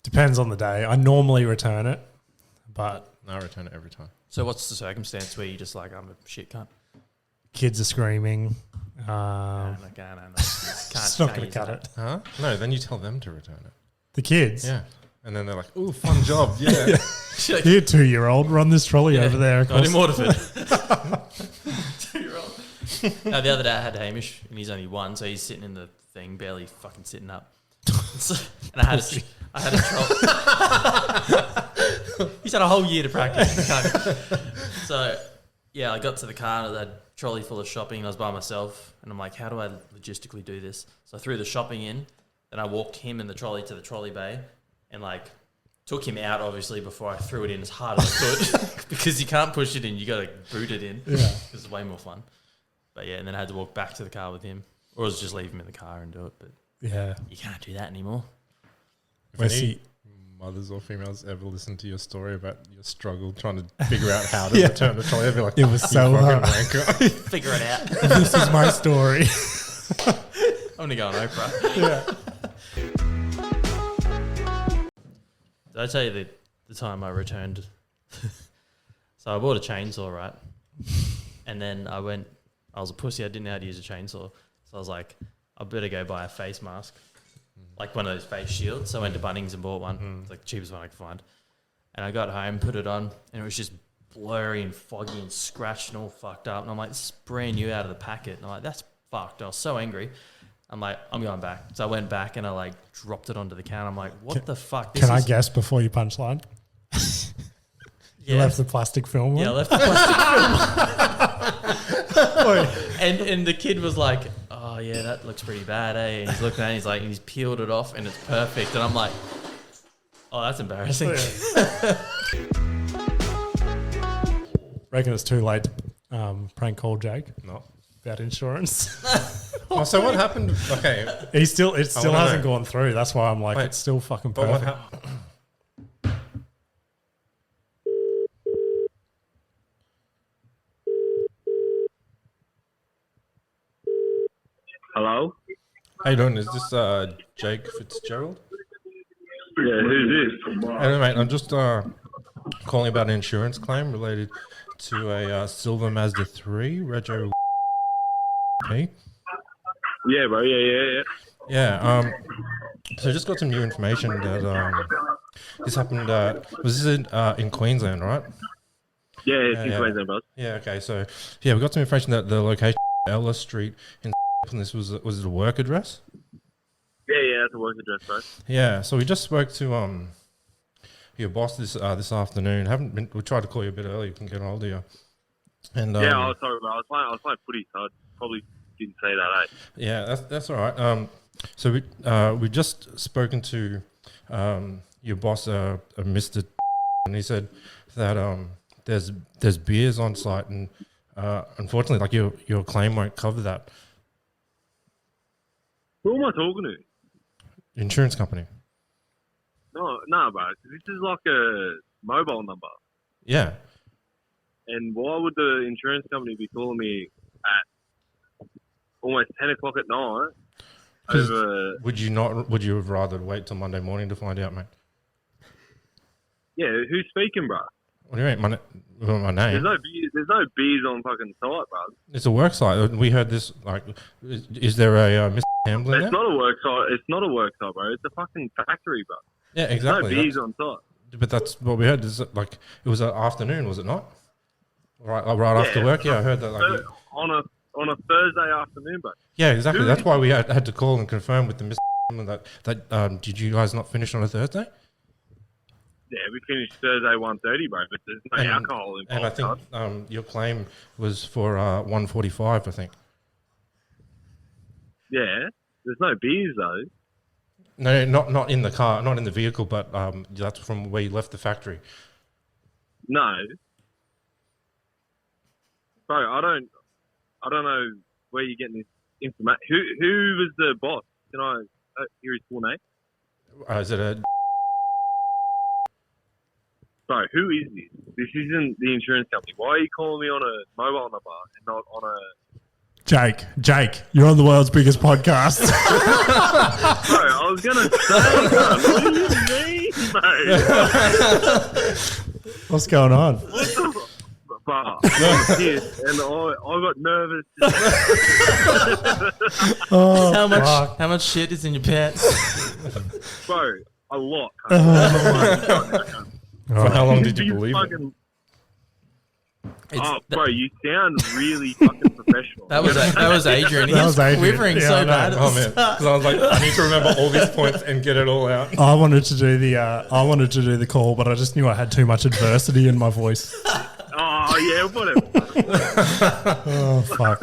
Depends on the day. I normally return it, but... I return it every time. So what's the circumstance where you just like, I'm a shit cunt? Kids are screaming. No. It's not going to cut it. Huh? No, then you tell them to return it. The kids? Yeah. And then they're like, ooh, fun job. Yeah. Here, 2-year-old, run this trolley over there. I didn't want it. 2-year-old. No, the other day I had Hamish, and he's only 1, so he's sitting in the thing, barely fucking sitting up. And I had a trolley. He's had a whole year to practice. So, yeah, I got to the car and I had a trolley full of shopping and I was by myself. And I'm like, how do I logistically do this? So I threw the shopping in, then I walked him and the trolley to the trolley bay and like took him out obviously before I threw it in as hard as I could because you can't push it in, you got to boot it in. Yeah. It's way more fun. But yeah, and then I had to walk back to the car with him or was just leave him in the car and do it. But yeah, you can't do that anymore. If any mothers or females ever listen to your story about your struggle trying to figure out how to return the trolley, they'll be like, it was so hard. Figure it out. This is my story. I'm going to go on Oprah. Yeah. Did I tell you the time I returned? So I bought a chainsaw, right? And then I was a pussy. I didn't know how to use a chainsaw. So I was like, I better go buy a face mask. Like one of those face shields. So I went to Bunnings and bought one. It's like the cheapest one I could find. And I got home, put it on, and it was just blurry and foggy and scratched and all fucked up. And I'm like, this is brand new out of the packet. And I'm like, that's fucked. I was so angry. I'm like, I'm going back. So I went back and I like dropped it onto the counter. I'm like, what the fuck? Can I guess before you punchline? You left the plastic film on? Yeah, I left the plastic film on. And the kid was like, oh yeah, that looks pretty bad, eh? And he's looking at it and he's like, he's peeled it off and it's perfect. And I'm like, oh, that's embarrassing. Reckon it's too late to prank call Jake? No. About insurance? Oh, so what happened? Okay. It still hasn't gone through. That's why I'm like, Wait, it's still fucking but what perfect. Hello? How you doing? Is this Jake Fitzgerald? Yeah, who's this? Hey, mate, I'm just calling about an insurance claim related to a silver Mazda 3, Rego P. Yeah, bro, yeah. Yeah, so I just got some new information that this happened, was this in Queensland, right? Yeah, it's in Queensland, bro. Yeah, okay, so, yeah, we got some information that the location Ella Street in and this was it a work address? Yeah, that's a work address, bro. Yeah, so we just spoke to your boss this afternoon. We tried to call you a bit early. We can get hold of you. And yeah, I was sorry, bro. I was playing footy, so I probably didn't say that. Yeah, that's all right. So we just spoken to your boss, Mr. and he said that there's beers on site, and unfortunately, like your claim won't cover that. Who am I talking to? Insurance company. No, bro. This is like a mobile number. Yeah. And why would the insurance company be calling me at almost 10 o'clock at night? Would you have rather wait till Monday morning to find out, mate? Yeah, who's speaking, bro? What do you mean? My name? There's no beers on fucking site, bro. It's a work site. We heard this. Like, is there a Mr. Hamblin? It's not a work site. It's not a work site, bro. It's a fucking factory, bro. Yeah, exactly. There's no beers on site. But that's what we heard. Is it like it was an afternoon, was it not? Right after work. Yeah, I heard that. Like on a Thursday afternoon, bro. Yeah, exactly. That's why we had to call and confirm with the Mr. Hamblin that did you guys not finish on a Thursday? Yeah, we finished Thursday 1:30, bro, but there's no alcohol involved. And I think your claim was for 1:45, I think. Yeah, there's no beers though. No, not in the car, not in the vehicle, but that's from where you left the factory. No, bro, I don't know where you're getting this information. Who was the boss? Can I hear his full name? Is it a? Bro, who is this? This isn't the insurance company. Why are you calling me on a mobile number and not on a... Jake, you're on the world's biggest podcast. Bro, I was going to say that. What do you mean, mate? What's going on? What the... Bro, I was pissed and I got nervous. How much shit is in your pants? Bro, a lot. For how long did you believe it? Bro, you sound really fucking professional. That was Adrian. He was quivering so bad. Oh man, because I was like, I need to remember all these points and get it all out. I wanted to do the call, but I just knew I had too much adversity in my voice. Oh yeah, whatever. Oh fuck!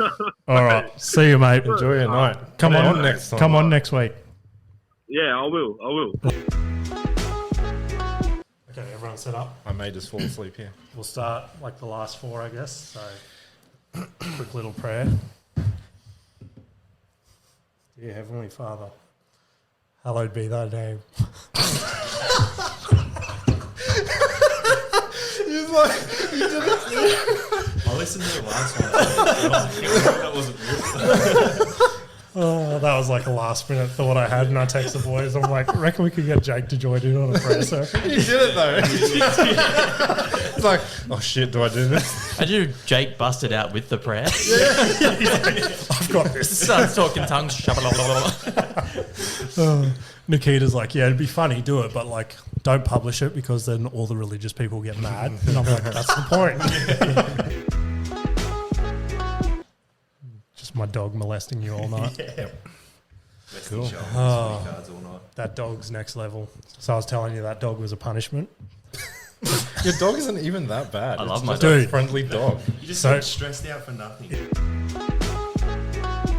All right, see you, mate. Enjoy your night. Come on next time. Come on next week. Yeah, I will. Okay, everyone set up. I may just fall asleep here. We'll start like the last four, I guess. So, quick little prayer. Dear Heavenly Father, hallowed be thy name. I listened to the last one. That wasn't good. Oh, that was like a last minute thought I had, and I text the boys. I'm like, reckon we could get Jake to join in on a prayer circle. You did it though. It's like, oh shit, do I do this? I do. Jake busted out with the prayer. I've got this. Starts talking tongues. Nikita's like, yeah, it'd be funny, do it, but like, don't publish it because then all the religious people get mad. And I'm like, that's the point. Just my dog molesting you all night. Yeah. Cool. Cards all night. That dog's next level. So I was telling you that dog was a punishment. Your dog isn't even that bad. I love it's my just dog. a friendly dog. You just So- get stressed out for nothing.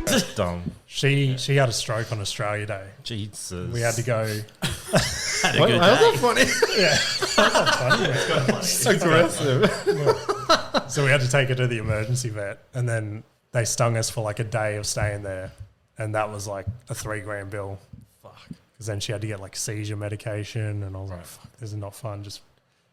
That's dumb. She had a stroke on Australia Day. Jesus. We had to go. Had a What? good How's day. that funny? It's kind of funny. Aggressive. So we had to take her to the emergency vet, and then they stung us for like a day of staying there. and that was like a $3,000 bill. Fuck. Because then she had to get like seizure medication, and I was like, fuck, this is not fun. Just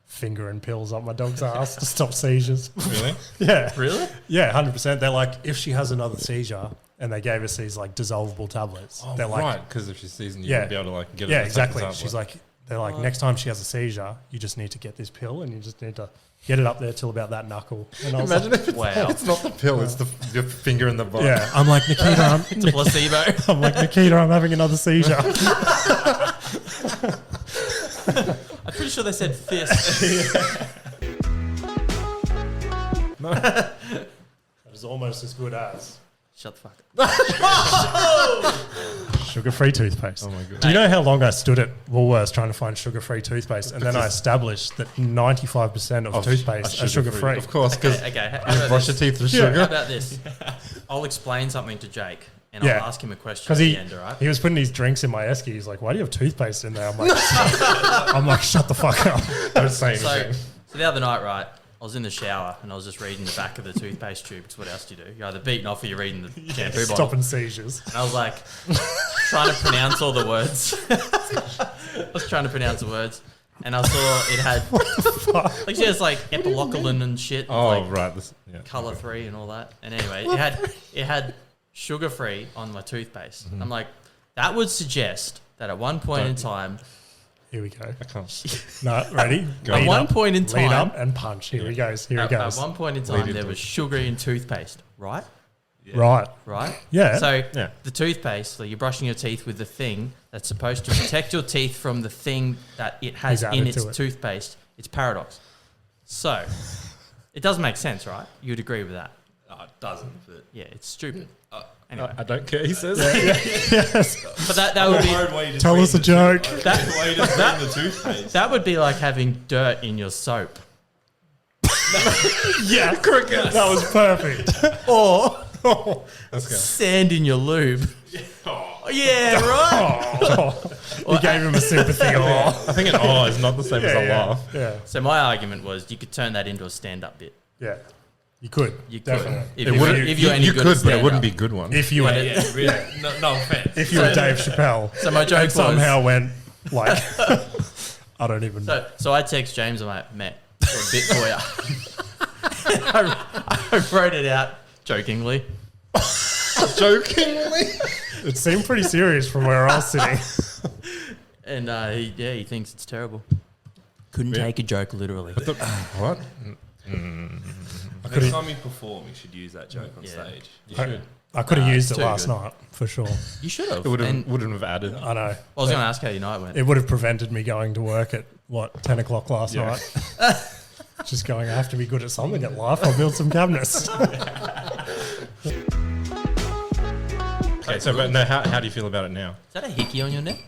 fingering pills up my dog's ass to stop seizures. Really? Yeah. Really? Yeah, 100%. They're like, if she has another seizure, and they gave us these like dissolvable tablets. Oh, they're like, right, because if she's seizing, you Yeah. won't be able to like get it. yeah, in a second exactly. tablet. She's like, they're like, next time she has a seizure, you just need to get this pill, and you just need to get it up there till about that knuckle. And I was Imagine like, if it's, Wow. it's not the pill, it's your finger in the butt. yeah, I'm like, Nikita, It's a placebo. I'm like, Nikita, I'm having another seizure. I'm pretty sure they said fist. That is almost as good as Shut the fuck up. sugar-free toothpaste. Oh my god. Do you know how long I stood at Woolworths trying to find sugar-free toothpaste, and then I established that 95% of toothpaste are sugar-free? Of course, because Okay. How you about brush your this? teeth with Yeah. How sugar. about this? I'll explain something to Jake, and Yeah. I'll ask him a question Because at he, the end, all right? he was putting his drinks in my esky. He's like, why do you have toothpaste in there? I'm like, shut the fuck up. Don't say So, anything. so the other night, right, I was in the shower and I was just reading the back of the toothpaste tube because what else do you do? You're either beating off or you're reading the shampoo bottle. Stopping seizures. And I was like, trying to pronounce all the words. I was trying to pronounce the words. And I saw it had, like, she has like epilocalin and shit. Oh, like right. This, yeah. color 3 and all that. And anyway, it had sugar free on my toothpaste. I'm like, that would suggest that at one point in time, Here we go. I can't. No, ready? Go. Lead At one up, point in lead time- up and punch. Here he goes. Here he at goes. one point in Lead time, into there it. was sugar in toothpaste, right? Right. Right? Yeah. So Yeah. the toothpaste, so you're brushing your teeth with the thing that's supposed to protect your teeth from the thing that it has He's added in its to it. toothpaste. It's paradox. So it does make sense, right? You'd agree with that. No, it doesn't. But Yeah, it's stupid. Anyway, I don't care, he says. but that would be way to Tell us a joke. that, way to clean the toothpaste. that would be like having dirt in your soap. Yeah, cricket. That was perfect. Or Let's go. sand in your lube. Oh, yeah, right. You gave him a sympathy. Oh. I think an oh is not the same as a Yeah, laugh. yeah. So my argument was you could turn that into a stand-up bit. Yeah. You could. You could. Definitely. If It you, wouldn't, if you're any you good could, at but it wouldn't stand-up. be a good one. If you were, Yeah, really. No offense. if you were Dave Chappelle So my joke and was... somehow went like, I don't even know. So I text James, I'm like, Matt, got a bit for you. I wrote it out jokingly. Jokingly. It seemed pretty serious from where I was sitting. And he thinks it's terrible. Couldn't Yeah. take a joke literally. What? Next time you perform, you should use that joke on Yeah. stage. You should. I could have used it's it too last good. night for sure. You should have. It And wouldn't have added. I know. I was going to ask how your night went. It would have prevented me going to work at 10 o'clock last Yeah. night. Just going, I have to be good at something at life. I'll build some cabinets. Okay, so but no, how do you feel about it now? Is that a hickey on your neck?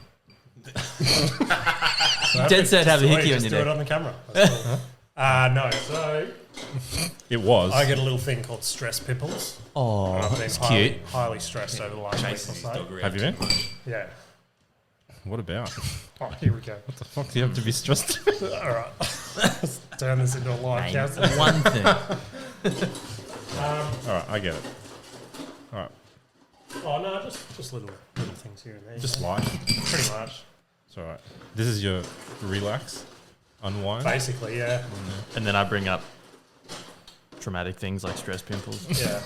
Dead set have a hickey on Just your do it neck. on the camera. That's cool. No, so It was. I get a little thing called stress pimples. Oh, I've been that's highly, cute. highly stressed over the last week or Chases his so. dog around. Have you been? Yeah. What about? Oh, here we go. What the fuck do you have to be stressed? All right. Let's turn this into a live Name counselling. one thing. All right, I get it. All right, Oh, no, just little things here and there. just life. Pretty much. It's all right. This is your relax, unwind. Basically, yeah. And then I bring up traumatic things like stress pimples. Yeah.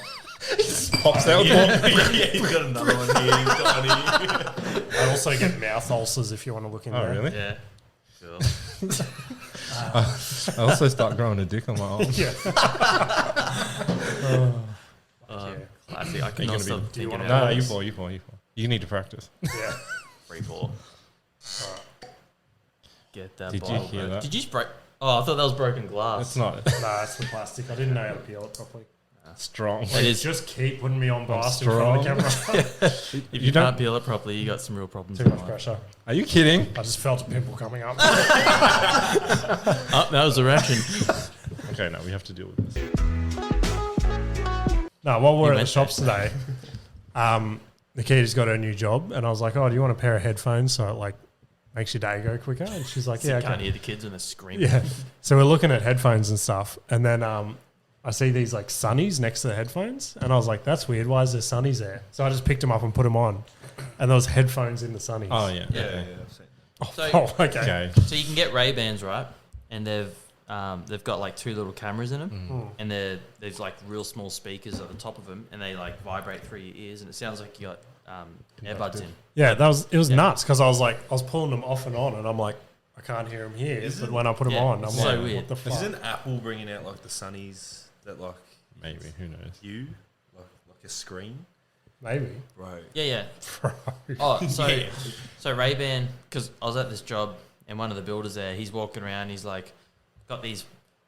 Pops out. Yeah, he's got another one here. He's got one here. I also get mouth ulcers if you want to look in Oh, there. really? Yeah. Cool. I also start growing a dick on my arm. Yeah. Classic. I can You're gonna also be- think wanna- about No, you fall. You need to practice. Yeah. free fall. Get that Did you bottle, hear bro. that? Did you just break? Oh, I thought that was broken glass. It's not Nah, it's the plastic. I didn't know how to peel it properly. strong. It is. Just keep putting me on blast in front of the camera. If you, You don't- can't peel it properly, you got some real problems. Too in much life. pressure. Are you kidding? I just felt a pimple coming up. Oh, that was a reaction. Okay, no, we have to deal with this. No, while we're You at the went shops today, Nikita's got her new job, and I was like, "Oh, do you want a pair of headphones so it like makes your day go quicker?" And she's like, So "Yeah, you can't okay." hear the kids when they're screaming. Yeah. So we're looking at headphones and stuff, and then I see these like sunnies next to the headphones, and I was like, "That's weird. Why is there sunnies there?" So I just picked them up and put them on, and there was headphones in the sunnies. Oh yeah. Yeah. Oh, okay. So you can get Ray-Bans, right? And they've got like 2 little cameras in them, and there's like real small speakers at the top of them, and they like vibrate through your ears, and it sounds like you got earbuds in. Yeah, it was nuts because I was pulling them off and on, and I'm like, I can't hear them here. But when I put them on, I'm so like, weird. What the fuck? Isn't Apple bringing out like the sunnies that like maybe, who knows? Like a screen? Maybe. Right. Yeah. Oh, so Ray-Ban, because I was at this job and one of the builders there, he's walking around, he's like, got these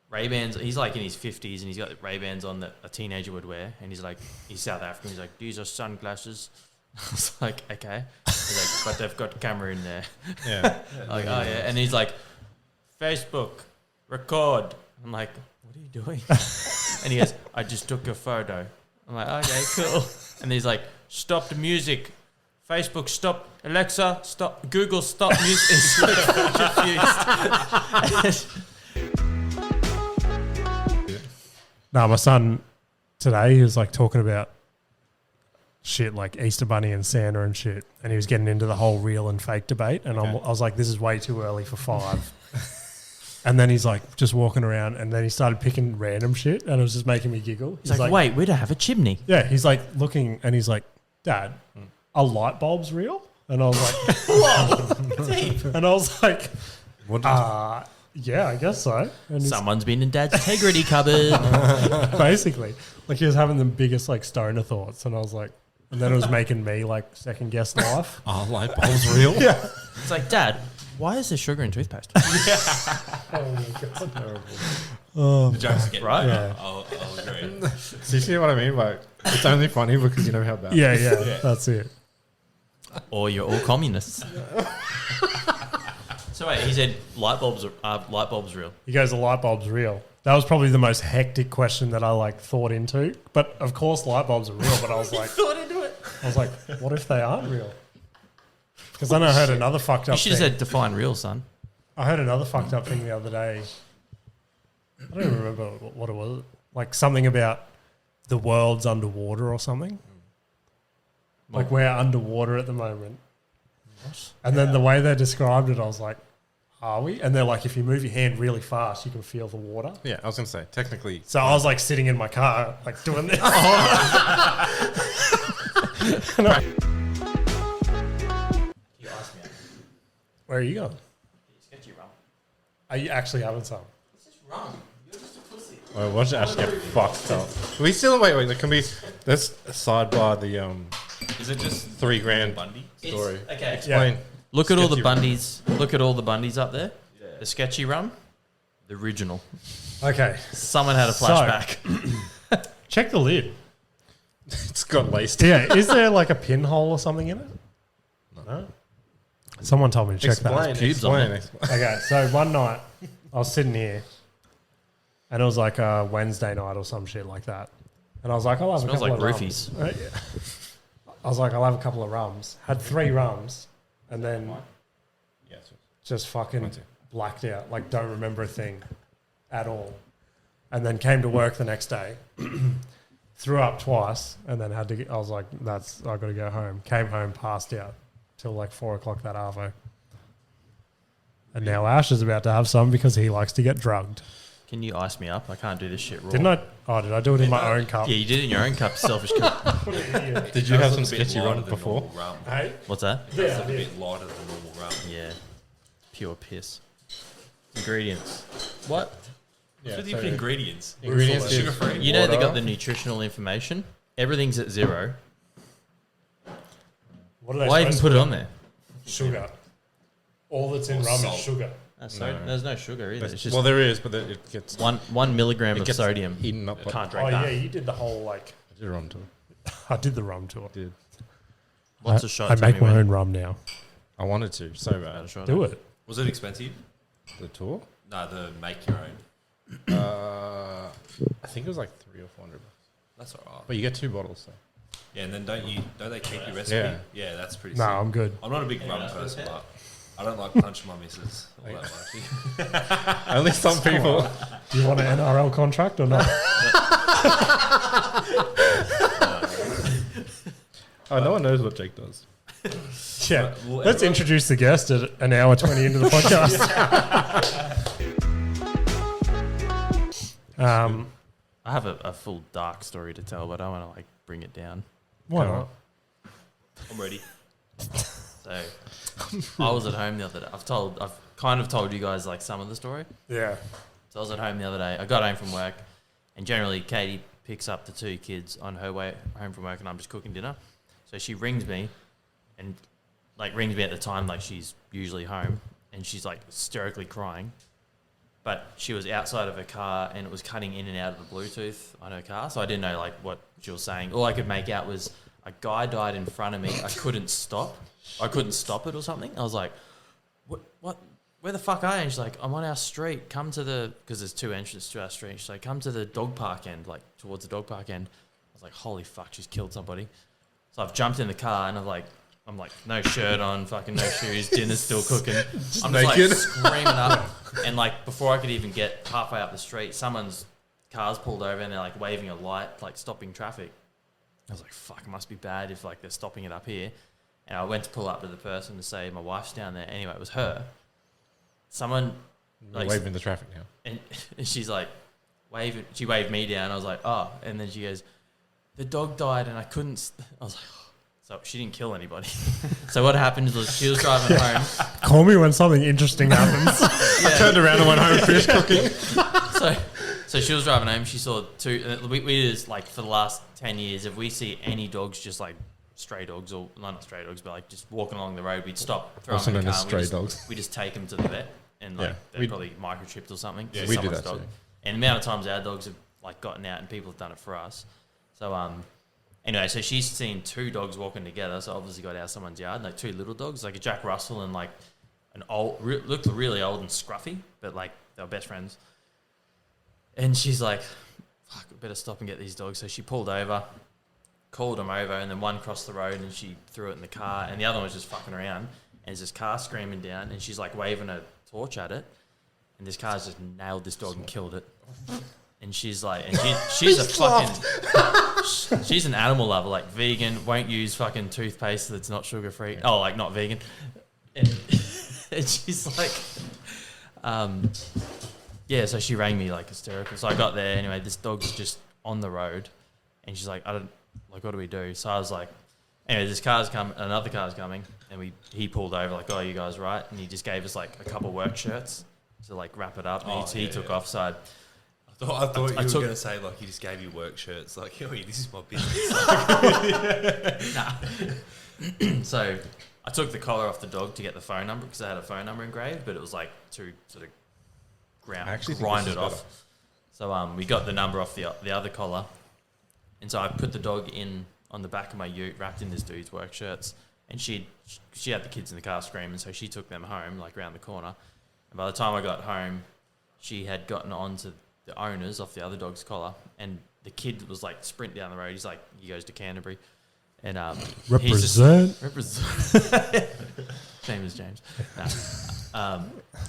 Ray-Bans, he's like in his 50s and he's got Ray-Bans on that a teenager would wear, and he's like, he's South African, he's like, these are sunglasses. I was like, okay. He's like, but they've got a camera in there. Yeah. Like, oh yeah. And he's like, Facebook, record. I'm like, what are you doing? And he goes, I just took a photo. I'm like, okay, cool. And he's like, stop the music. Facebook, stop. Alexa, stop. Google, stop music. He's confused. No, my son today, he was like talking about shit like Easter Bunny and Santa and shit, and he was getting into the whole real and fake debate, and I was like, this is way too early for 5. And then he's like just walking around, and then he started picking random shit, and it was just making me giggle. He's like, wait, we don't have a chimney. Yeah, he's like looking, and he's like, Dad, are light bulbs real? And I was like, whoa, deep. And I was like, yeah, I guess so. And someone's been in Dad's integrity cupboard. Basically, like he was having the biggest like stoner thoughts, and I was like, and then it was making me like second guess life. Are light bulbs real? Yeah. It's like, Dad, why is there sugar in toothpaste? Oh my god, terrible. The jokes get right. Yeah. I'll agree. So you see what I mean? Like, it's only funny because you know how bad. Yeah, that's it. Or you're all communists. So wait, he said light bulbs real. He goes, the light bulb's real. That was probably the most hectic question that I like thought into. But of course, light bulbs are real. But I was like, thought into it. I was like, what if they aren't real? Because then I heard another fucked up. You should have said define real, son. I heard another fucked up thing the other day. I don't even remember what it was. Like something about the world's underwater or something. Like we're underwater at the moment. What? And then the way they described it, I was like, are we? And they're like, if you move your hand really fast, you can feel the water. Yeah, I was going to say, technically. So I was like sitting in my car, like doing this. Where are you going? Sketchy rum. Are you actually having some? It's just rum. You're just a pussy. Wait, watch Ash get fucked up. We still wait. There can be. Let's sidebar the Is it just $3,000 Bundy story? Okay. Explain. Look at all the Sketchy rum. Bundies. Look at all the Bundies up there. Yeah. The sketchy rum, the original. Okay. Someone had a flashback. Check the lid. It's got laced. Yeah. Is there like a pinhole or something in it? No. Someone told me to check that. Explain. Okay, so one night I was sitting here, and it was like a Wednesday night or some shit like that, and I was like, I'll have a Smells couple like of roofies. rums. I was like, I'll have a couple of rums. Had 3 rums, and then just fucking blacked out. Like, don't remember a thing at all. And then came to work the next day, threw up twice, and then had to. I was like, I got to go home. Came home, passed out till like 4 o'clock that arvo. And now Ash is about to have some because he likes to get drugged. Can you ice me up? I can't do this shit raw. Didn't I? Oh, did I do it in my own cup? Yeah, you did it in your own cup, selfish cunt. Did you have some sketchy rum before? Hey? What's that? Yeah, a bit lighter than normal rum. Yeah. Pure piss. Ingredients. What? What's with the ingredients? Ingredients Sugar free. You know they got the nutritional information. Everything's at 0. What are they Why even supposed put to it on there? Sugar. All that's in rum salt. is sugar. There's no sugar either. It's just Well, there is, but then it gets 1 milligram of gets sodium. eaten up. Can't Oh, drink yeah, that. you did the whole, like... I did rum to it. I did the rum tour. Did. What's a shot? I Tell make me my when. own rum now. I wanted to so Had a bad. shot. Do it. Was it expensive? The tour? No, the make your own. I think it was like $300 or $400. That's alright. But you get 2 bottles, so. Yeah, and then don't they keep your recipe? Yeah. Yeah, that's pretty No, sick. I'm good. I'm not a big rum person, but I don't like punching my missus all that much. Only some people. Do you want an NRL contract or not? Oh, no one knows what Jake does. Yeah. Let's introduce the guest at an hour 20 into the podcast. I have a full dark story to tell, but I want to like bring it down. Why not? I'm ready. So I was at home the other day. I've kind of told you guys like some of the story. Yeah. So I was at home the other day. I got home from work, and generally Katie picks up the 2 kids on her way home from work, and I'm just cooking dinner. So she rings me, and like rings me at the time like she's usually home, and she's like hysterically crying. But she was outside of her car, and it was cutting in and out of the Bluetooth on her car, so I didn't know like what she was saying. All I could make out was a guy died in front of me. I couldn't stop. I couldn't stop it or something. I was like, what? Where the fuck are you? And she's like, I'm on our street. Come to the, because there's 2 entrances to our street. She's like, come to the dog park end, like towards the dog park end. I was like, holy fuck, she's killed somebody. So I've jumped in the car, and I'm like, no shirt on, fucking no shoes, dinner's still cooking. I'm just like screaming up. And like before I could even get halfway up the street, someone's car's pulled over, and they're like waving a light, like stopping traffic. I was like, fuck, it must be bad if like they're stopping it up here. And I went to pull up to the person to say my wife's down there. Anyway, it was her. Someone like waving the traffic now. And she's like waving. She waved me down. I was like, oh. And then she goes, the dog died, and I couldn't. I was like, oh. So she didn't kill anybody. So what happened was she was driving home. Call me when something interesting happens. I turned around and went home and finished cooking. So she was driving home. She saw 2. We just like for the last 10 years, if we see any dogs, just like stray dogs, or not stray dogs, but like just walking along the road, we'd stop, throw them in the car. We just take them to the vet, and like they're probably microchipped or something. Yeah, we do that too. And the amount of times our dogs have like gotten out, and people have done it for us. So anyway, so she's seen 2 dogs walking together. So obviously got out of someone's yard, like 2 little dogs, like a Jack Russell and like an old, looked really old and scruffy, but like they were best friends. And she's like, fuck, I better stop and get these dogs. So she pulled over, called them over, and then one crossed the road, and she threw it in the car, and the other one was just fucking around. And there's this car screaming down, and she's like waving a torch at it, and this car's just nailed this dog and killed it. And she's like, and she's a fucking, she's an animal lover, like vegan, won't use fucking toothpaste that's not sugar free. Oh, like not vegan. And she's like, yeah, so she rang me like hysterical. So I got there anyway. This dog's just on the road, and she's like, what do we do? So I was like, anyway, another car's coming, and he pulled over like, oh, you guys right? And he just gave us like a couple work shirts to like wrap it up. And he took off. So I thought you were going to say like he just gave you work shirts. Like, oh, this is my business. Nah. So I took the collar off the dog to get the phone number, because I had a phone number engraved, but it was like too sort of grind it off. So we got the number off the other collar, and so I put the dog in on the back of my ute, wrapped in this dude's work shirts, and she had the kids in the car screaming, so she took them home like around the corner. And by the time I got home, she had gotten onto the owners off the other dog's collar, and the kid was like sprint down the road. He's like, he goes to Canterbury, and represent. Same as James. Nah.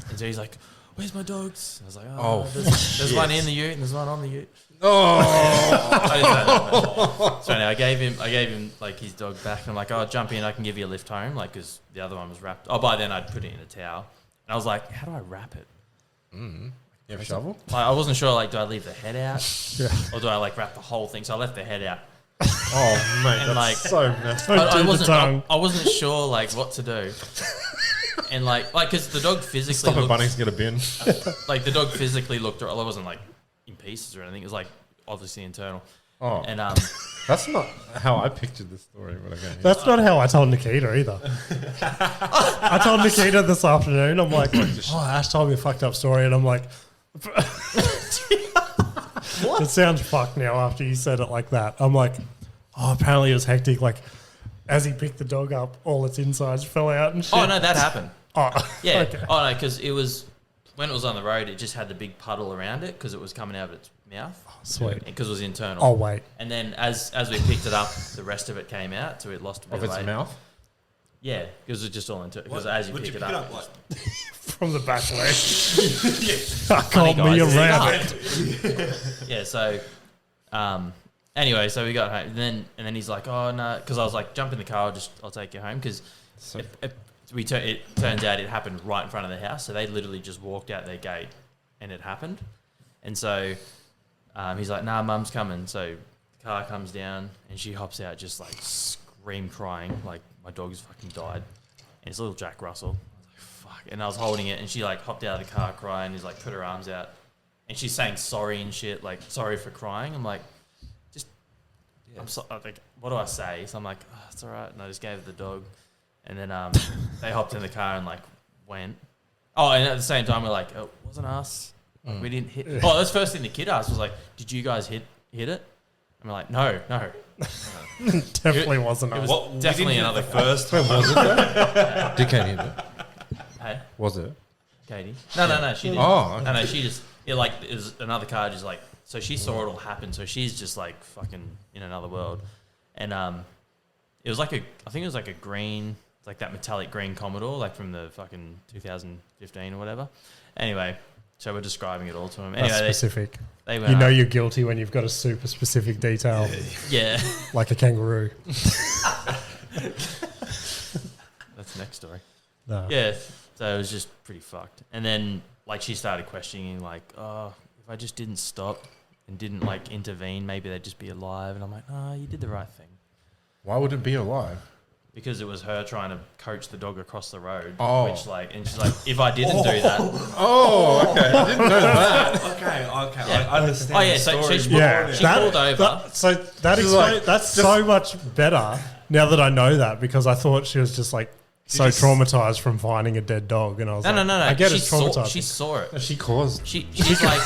And so he's like, where's my dogs? I was like, there's one in the ute and there's one on the ute. Oh. I didn't say that. So anyway, I gave him like his dog back, and I'm like, oh, jump in, I can give you a lift home, like, because the other one was wrapped. Oh, by then I'd put it in a towel, and I was like, how do I wrap it? You have a shovel? Like, I wasn't sure, like, do I leave the head out, or do I like wrap the whole thing? So I left the head out. Oh mate, and that's like, so messed. I wasn't sure like what to do. And like, because the dog physically Stop at Bunnings, get a bin. Like the dog physically looked. It wasn't like in pieces or anything. It was like obviously internal. Oh, and that's not how I pictured the story. But okay, that's not how I told Nikita either. I told Nikita this afternoon. I'm like, Ash told me a fucked up story, and I'm like, what? It sounds fucked now after you said it like that. I'm like, apparently it was hectic. Like, as he picked the dog up, all its insides fell out and shit. Oh, no, that happened. Oh, yeah. Okay. Oh, no, because it was, when it was on the road, it just had the big puddle around it because it was coming out of its mouth. Oh, sweet. Because it was internal. Oh, wait. And then as we picked it up, the rest of it came out, so it lost a bit of its weight. mouth? Yeah, because it's just all into it. Because as you pick it up, like, from the back leg. I got me around it. Yeah, so anyway, so we got home, and then he's like, "Oh no," because I was like, "Jump in the car, I'll take you home." Because it turns out it happened right in front of the house, so they literally just walked out their gate, and it happened. And so he's like, "Nah, Mum's coming." So the car comes down, and she hops out, just like scream crying, like my dog's fucking died, and it's little Jack Russell. Fuck. And I was holding it, and she like hopped out of the car crying. He's like put her arms out, and she's saying sorry and shit, like sorry for crying. I'm like, I'm like, what do I say? So I'm like, oh, it's all right. And I just gave her the dog, and then they hopped in the car and like went. Oh, and at the same time we're like, oh, it wasn't us. Like, we didn't hit. Oh, that's the first thing the kid asked was like, did you guys hit it? And we're like, no. Definitely wasn't us. It was definitely another first. Where was it? Did Katie hit it? Hey? Was it? Katie? No, she didn't. Oh, okay. No, she just, it was another car just like, so she saw it all happen, so she's just like fucking in another world. And it was like I think it was like a green, like that metallic green Commodore, like from the fucking 2015 or whatever. Anyway, so we're describing it all to him. Anyway, that's specific. They went you know you're guilty when you've got a super specific detail. Yeah. Like a kangaroo. That's the next story. No. Yeah, so it was just pretty fucked. And then like she started questioning like, oh, if I just didn't stop and didn't like intervene, maybe they'd just be alive. And I'm like, no, you did the right thing. Why would it be alive? Because it was her trying to coach the dog across the road. Oh. Which like, and she's like, if I didn't do that. Oh, okay. I didn't know that. okay. Yeah. I understand. Oh yeah, so she pulled over. That's so much better now that I know that, because I thought she was just like traumatized from finding a dead dog, and I was no. I get it's traumatized. She saw it. She caused. She's like,